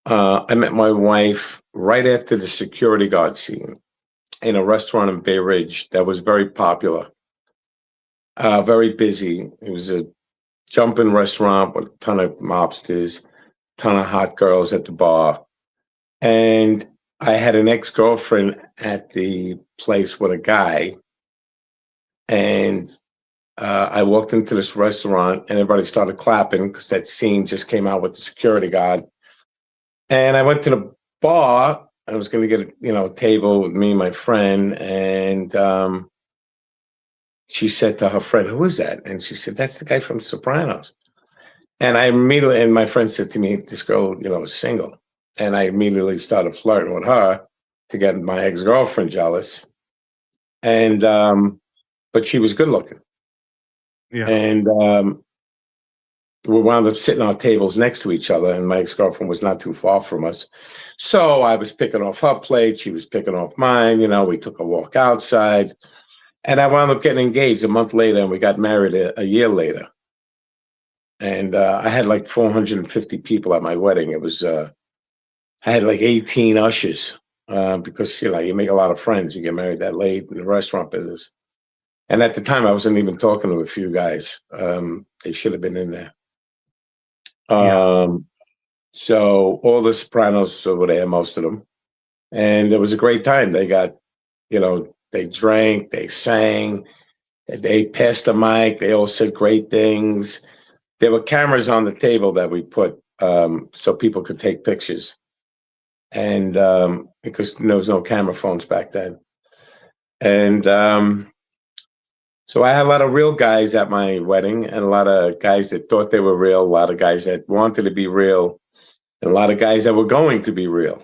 I met my wife right after the security guard scene in a restaurant in Bay Ridge that was very popular, very busy. It was a jumping restaurant with a ton of mobsters, ton of hot girls at the bar. And I had an ex-girlfriend at the place with a guy. And I walked into this restaurant and everybody started clapping because that scene just came out with the security guard. And I went to the bar. I was going to get a table with me and my friend. And she said to her friend, "Who is that?" And she said, "That's the guy from Sopranos." And I immediately, and my friend said to me, "This girl, is single." And I immediately started flirting with her to get my ex-girlfriend jealous. And, but she was good looking. Yeah. And we wound up sitting on tables next to each other, and my ex-girlfriend was not too far from us. So I was picking off her plate. She was picking off mine. We took a walk outside. And I wound up getting engaged a month later, and we got married a year later. And I had like 450 people at my wedding. It was, I had like 18 ushers, because you make a lot of friends. You get married that late in the restaurant business. And at the time, I wasn't even talking to a few guys. They should have been in there. Yeah. Um, So all the Sopranos were there, most of them, and it was a great time. They got, they drank, they sang, they passed the mic, they all said great things. There were cameras on the table that we put so people could take pictures, and because there was no camera phones back then, and so I had a lot of real guys at my wedding, and a lot of guys that thought they were real, a lot of guys that wanted to be real, and a lot of guys that were going to be real.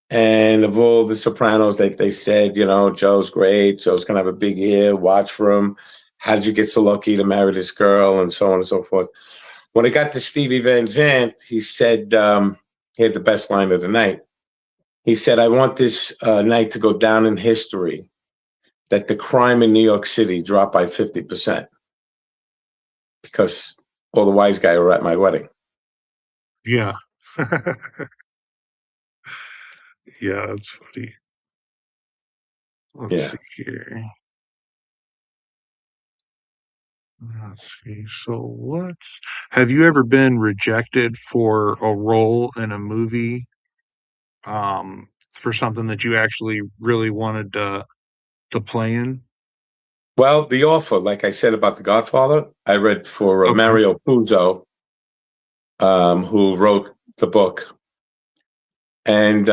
And of all the Sopranos, they said, Joe's great. Joe's going to have a big year. Watch for him. How did you get so lucky to marry this girl? And so on and so forth. When it got to Stevie Van Zandt, he said, he had the best line of the night. He said, I want this night to go down in history that the crime in New York City dropped by 50% because all the wise guys were at my wedding. Yeah. Yeah, that's funny. Let's see here. Let's see. So have you ever been rejected for a role in a movie, for something that you actually really wanted to play in? Well, the offer, like I said about The Godfather, I read for Okay. Mario Puzo, who wrote the book. And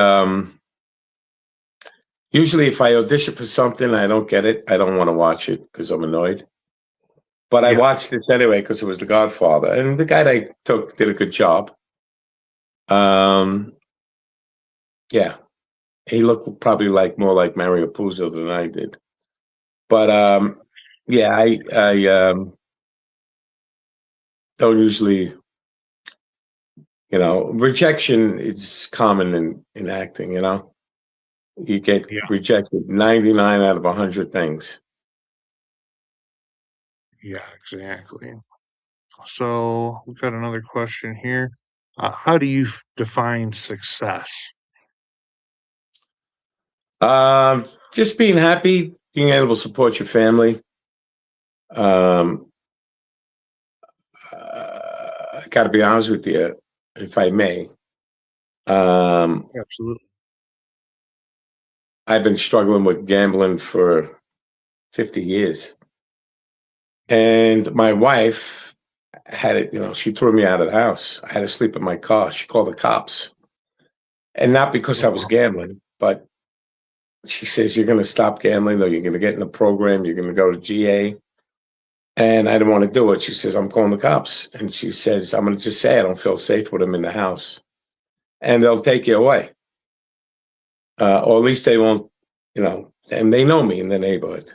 usually, if I audition for something, I don't get it. I don't want to watch it because I'm annoyed. But I Yeah. watched this anyway because it was The Godfather, and the guy that I took did a good job. Um, yeah, he looked probably more like Mario Puzo than I did. But yeah, I don't usually, rejection is common in acting. You get Yeah. rejected 99 out of 100 things. Yeah, exactly. So we've got another question here. How do you define success? Just being happy, being able to support your family. Um, I got to be honest with you, if I may. Absolutely. I've been struggling with gambling for 50 years. And my wife had it, she threw me out of the house. I had to sleep in my car. She called the cops. And not because Oh, I was wow. gambling, but she says, you're going to stop gambling or you're going to get in the program. You're going to go to GA. And I didn't want to do it. She says, I'm calling the cops. And she says, I'm going to just say I don't feel safe with them in the house. And they'll take you away. Or at least they won't, and they know me in the neighborhood.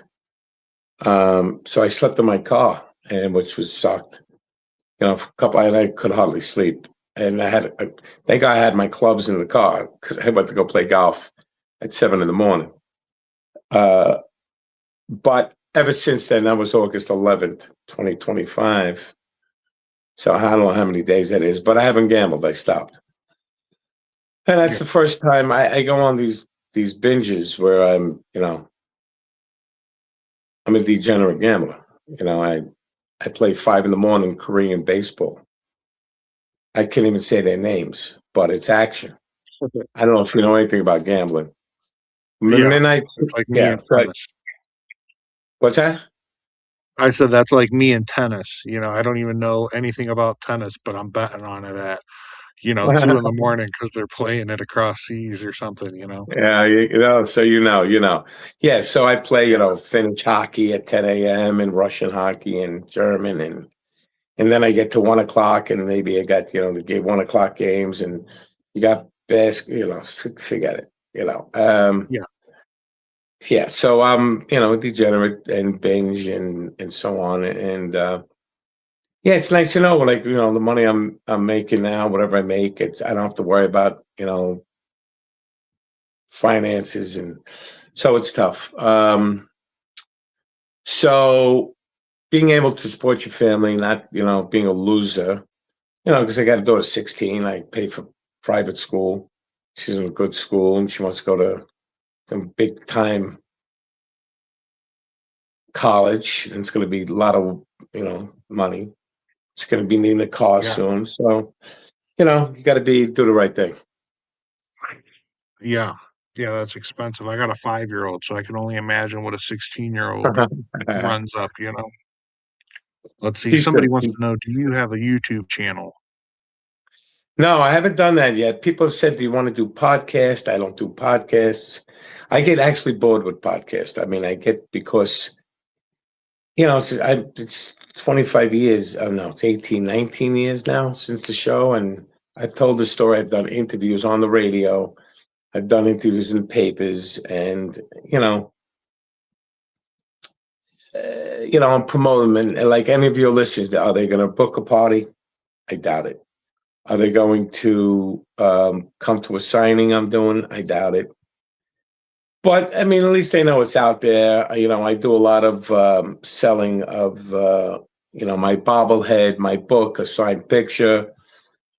So I slept in my car, and which was sucked. For a couple, I could hardly sleep. And thank God I had my clubs in the car because I went to go play golf at 7 a.m. But ever since then, that was August 11th, 2025. So I don't know how many days that is, but I haven't gambled. I stopped. And that's Yeah. the first time I go on these binges where I'm a degenerate gambler. I play 5 a.m. Korean baseball. I can't even say their names, but it's action. I don't know if you know anything about gambling. Yeah. Midnight, It's like me yeah. in So, tennis. what's that? I said that's like me in tennis. I don't even know anything about tennis, but I'm betting on it at, 2 in the morning because they're playing it across seas or something. Yeah, so Yeah, so I play, Yeah. Finnish hockey at 10 a.m. and Russian hockey and German and then I get to 1 o'clock and maybe I got, the 1 o'clock games and you got forget it, Yeah. yeah, so I'm, degenerate and binge and so on. And yeah, it's nice to know, like, the money I'm making now, whatever I make, I don't have to worry about, finances, and so it's tough. So being able to support your family, not, being a loser, because I got a daughter 16, I pay for private school. She's in a good school and she wants to go to some big time college, and it's going to be a lot of, money. It's going to be needing a car Yeah. soon. So, you know, you got to do the right thing. Yeah. Yeah, that's expensive. I got a 5-year-old, so I can only imagine what a 16-year-old runs up, you know. Let's see. She's Somebody good. wants to know, do you have a YouTube channel? No, I haven't done that yet. People have said, "Do you want to do podcast?" I don't do podcasts. I get actually bored with podcasts. I mean, I get because it's 25 years. Oh no, it's 18, 19 years now since the show, and I've told the story. I've done interviews on the radio. I've done interviews in papers, and I'm promoting them. And like any of your listeners, are they going to book a party? I doubt it. Are they going to come to a signing I'm doing? I doubt it. But I mean, at least they know it's out there. I do a lot of selling of my bobblehead, my book, a signed picture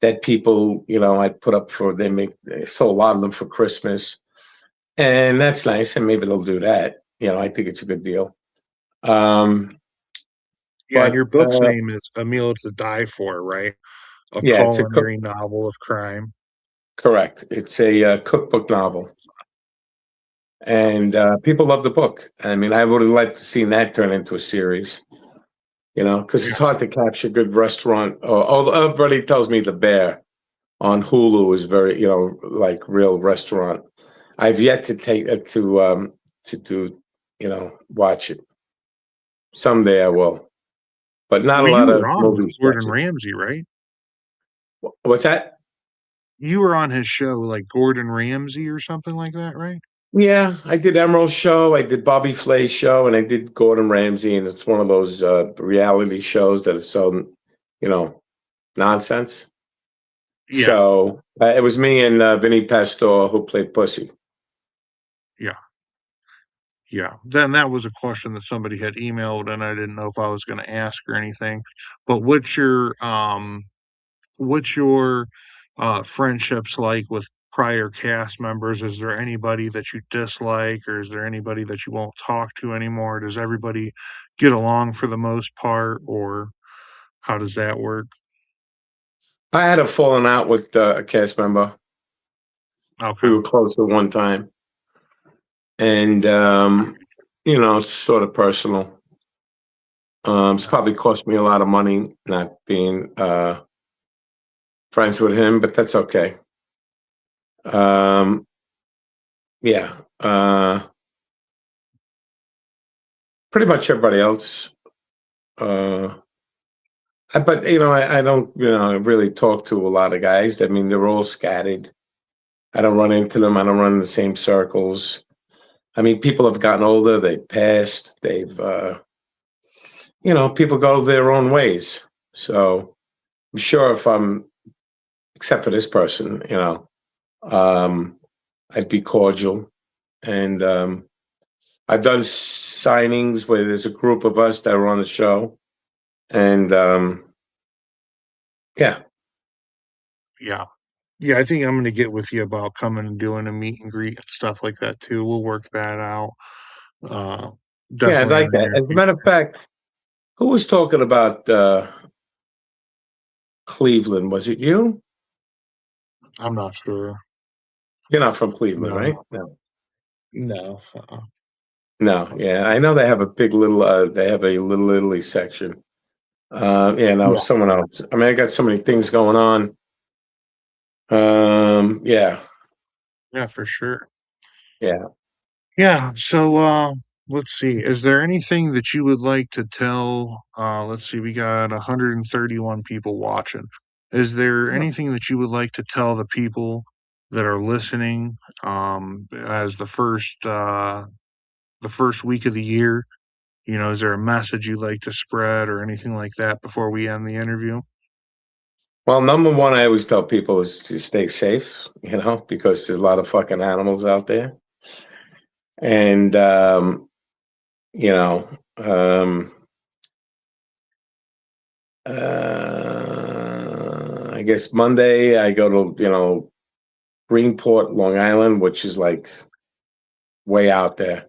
that people I put up for. They sold a lot of them for Christmas, and that's nice. And maybe they'll do that. I think it's a good deal. Um, Yeah, and your but book's name is A Meal to Die For, right? A yeah, it's a culinary novel of crime. correct. It's a cookbook novel. And people love the book. I mean, I would have liked to see that turn into a series, because it's Yeah. hard to capture good restaurant. Although everybody tells me The Bear on Hulu is very, like real restaurant. I've yet to take it to do, watch it. Someday I will, but not a Well, you lot were of on with movies Gordon watch it. Ramsay, right? What's that? You were on his show, like Gordon Ramsay or something like that, right? Yeah, I did Emerald's show, I did Bobby Flay's show, and I did Gordon Ramsay, and it's one of those reality shows that is so, nonsense. Yeah, So it was me and Vinny Pastore who played Pussy. yeah, yeah. Then that was a question that somebody had emailed, and I didn't know if I was going to ask or anything. But what's your friendships like with prior cast members? Is there anybody that you dislike, or is there anybody that you won't talk to anymore? Does everybody get along for the most part, or how does that work? I had a falling out with a cast member. We Okay. were close at one time, and it's sort of personal. It's probably cost me a lot of money not being friends with him, but that's okay. Um, yeah, pretty much everybody else. Uh, but I don't really talk to a lot of guys. I mean, they're all scattered. I don't run into them. I don't run in the same circles. I mean, people have gotten older. They've passed. People go their own ways. So I'm sure except for this person, I'd be cordial. And I've done signings where there's a group of us that are on the show. And yeah, Yeah. Yeah, I think I'm gonna get with you about coming and doing a meet and greet and stuff like that too. We'll work that out. Uh, yeah, I'd Definitely in like the that. near As a matter of future. fact, who was talking about Cleveland? Was it you? I'm not sure. You're not from Cleveland, No, right? No. no. No, yeah, I know they have a Little Italy section. Yeah, no, Yeah, someone else. I mean, I got so many things going on. Yeah, yeah, for sure. yeah. Yeah, so let's see. Is there anything that you would like to tell? Let's see, we got 131 people watching. Is there anything that you would like to tell the people that are listening as the first week of the year? Is there a message you'd like to spread or anything like that before we end the interview? Well, number one, I always tell people is to stay safe, because there's a lot of fucking animals out there. And, you know, um, I guess Monday I go to, Greenport, Long Island, which is like way out there,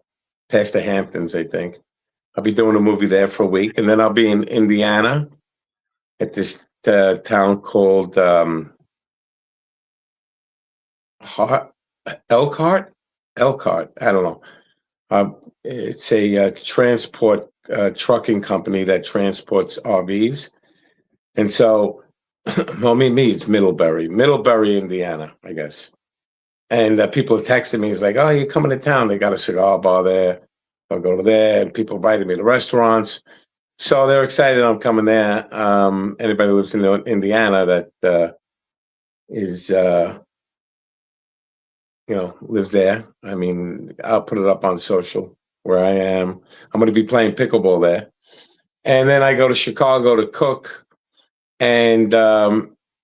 past the Hamptons, I think. I'll be doing a movie there for a week, and then I'll be in Indiana at this town called Hart, Elkhart, Elkhart. I don't know. It's a transport trucking company that transports RVs, and so, well, me, it's Middlebury, Indiana, I guess. And people are texting me. He's like, "Oh, you're coming to town? They got a cigar bar there. I'll go to there." And people invited me to restaurants, so they're excited I'm coming there. Anybody who lives in Indiana that is lives there. I mean, I'll put it up on social where I am. I'm going to be playing pickleball there. And then I go to Chicago to cook. And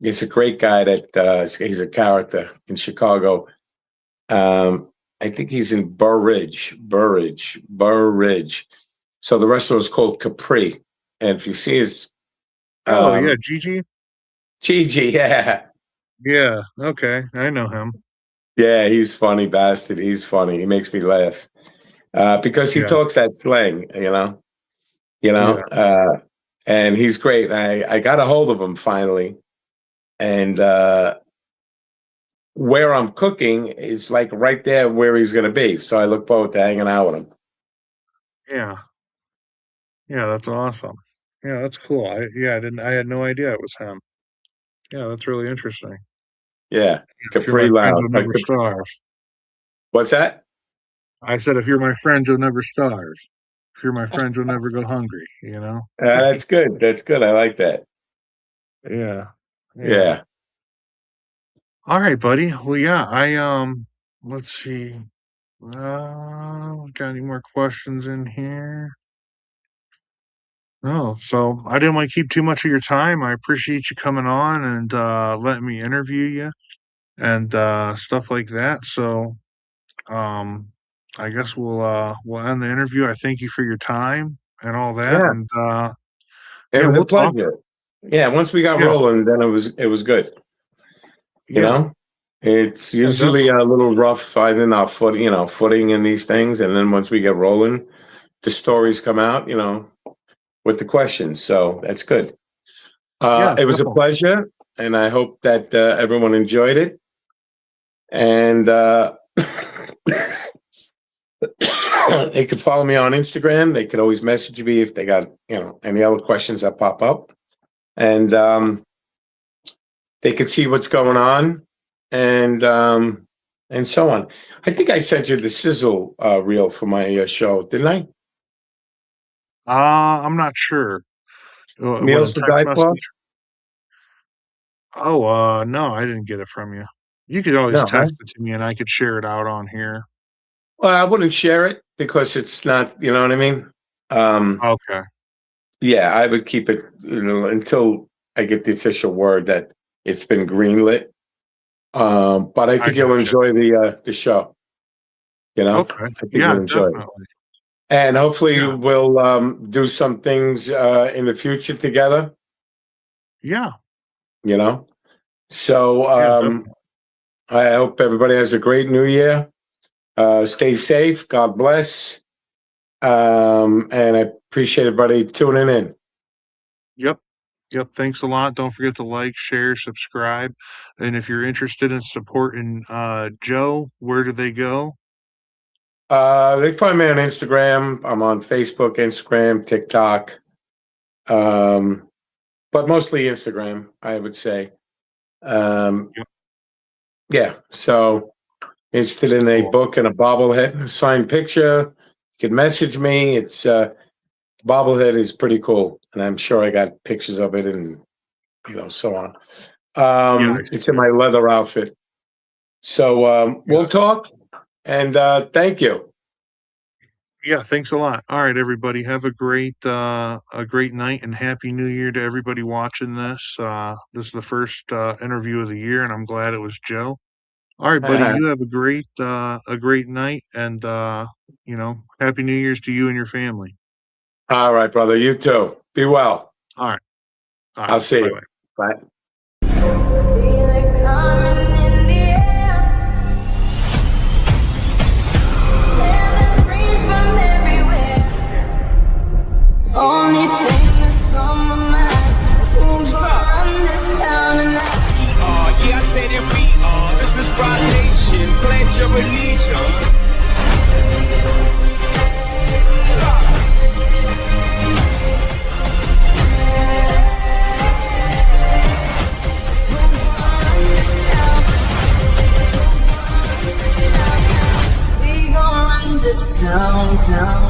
he's a great guy he's a character in Chicago. I think he's in Burridge. So the restaurant is called Capri. And if you see his... yeah, Gigi? Gigi, yeah. Yeah, okay. I know him. Yeah, he's funny bastard. He's funny. He makes me laugh because he talks that slang, and he's great. I got a hold of him finally, and where I'm cooking is like right there where he's going to be. So I look forward to hanging out with him. Yeah, that's awesome. Yeah, that's cool. I had no idea it was him. Yeah, that's really interesting. Yeah, If you're my Capri friend, Lounge. you'll never starve. What's that? I said, if you're my friend, you'll never starve. If you're my friend, you'll never go hungry. That's good. That's good. I like that. Yeah. Yeah. All right, buddy. Well, yeah. Let's see. Got any more questions in here? No. So I didn't want to keep too much of your time. I appreciate you coming on and letting me interview you and stuff like that. So I guess we'll end the interview. I thank you for your time and all that. Yeah. And It was a we'll talk. pleasure. Yeah, once we got rolling, then it was good. It's usually a little rough finding our footing in these things, and then once we get rolling, the stories come out, with the questions. So that's good. It was a pleasure, and I hope that everyone enjoyed it. And they could follow me on Instagram. They could always message me if they got any other questions that pop up, and they could see what's going on, and so on. I think I sent you the sizzle reel for my show, didn't I? I'm not sure. Meals to Die For? Oh, no, I didn't get it from you. You could always text it to me, and I could share it out on here. Well, I wouldn't share it because it's not, you know what I mean? Okay. Yeah, I would keep it, until I get the official word that it's been greenlit. But I think you'll enjoy the show. Okay. I think you'll enjoy definitely. it. And hopefully we'll do some things in the future together. Yeah. So I hope everybody has a great new year. Stay safe. God bless. And I appreciate everybody tuning in. Yep. Thanks a lot. Don't forget to like, share, subscribe. And if you're interested in supporting Joe, where do they go? They find me on Instagram. I'm on Facebook, Instagram, TikTok. But mostly Instagram, I would say. Yeah. So interested in a book and a bobblehead, a signed picture, you can message me. It's bobblehead is pretty cool, and I'm sure I got pictures of it and so on. It's in my leather outfit. So we'll talk, and thank you. Yeah, thanks a lot. All right, everybody, have a great night and happy New Year to everybody watching this. This is the first interview of the year, and I'm glad it was Joe. All right, buddy, you have a great night, and happy New Year's to you and your family. All right, brother. You too. Be well. All right. I'll see you. Bye. Only thing that's on my mind is who's gonna run this town tonight. Yeah, I said it, this is Rock Nation. Benicio, Benicio. We gon' run this town.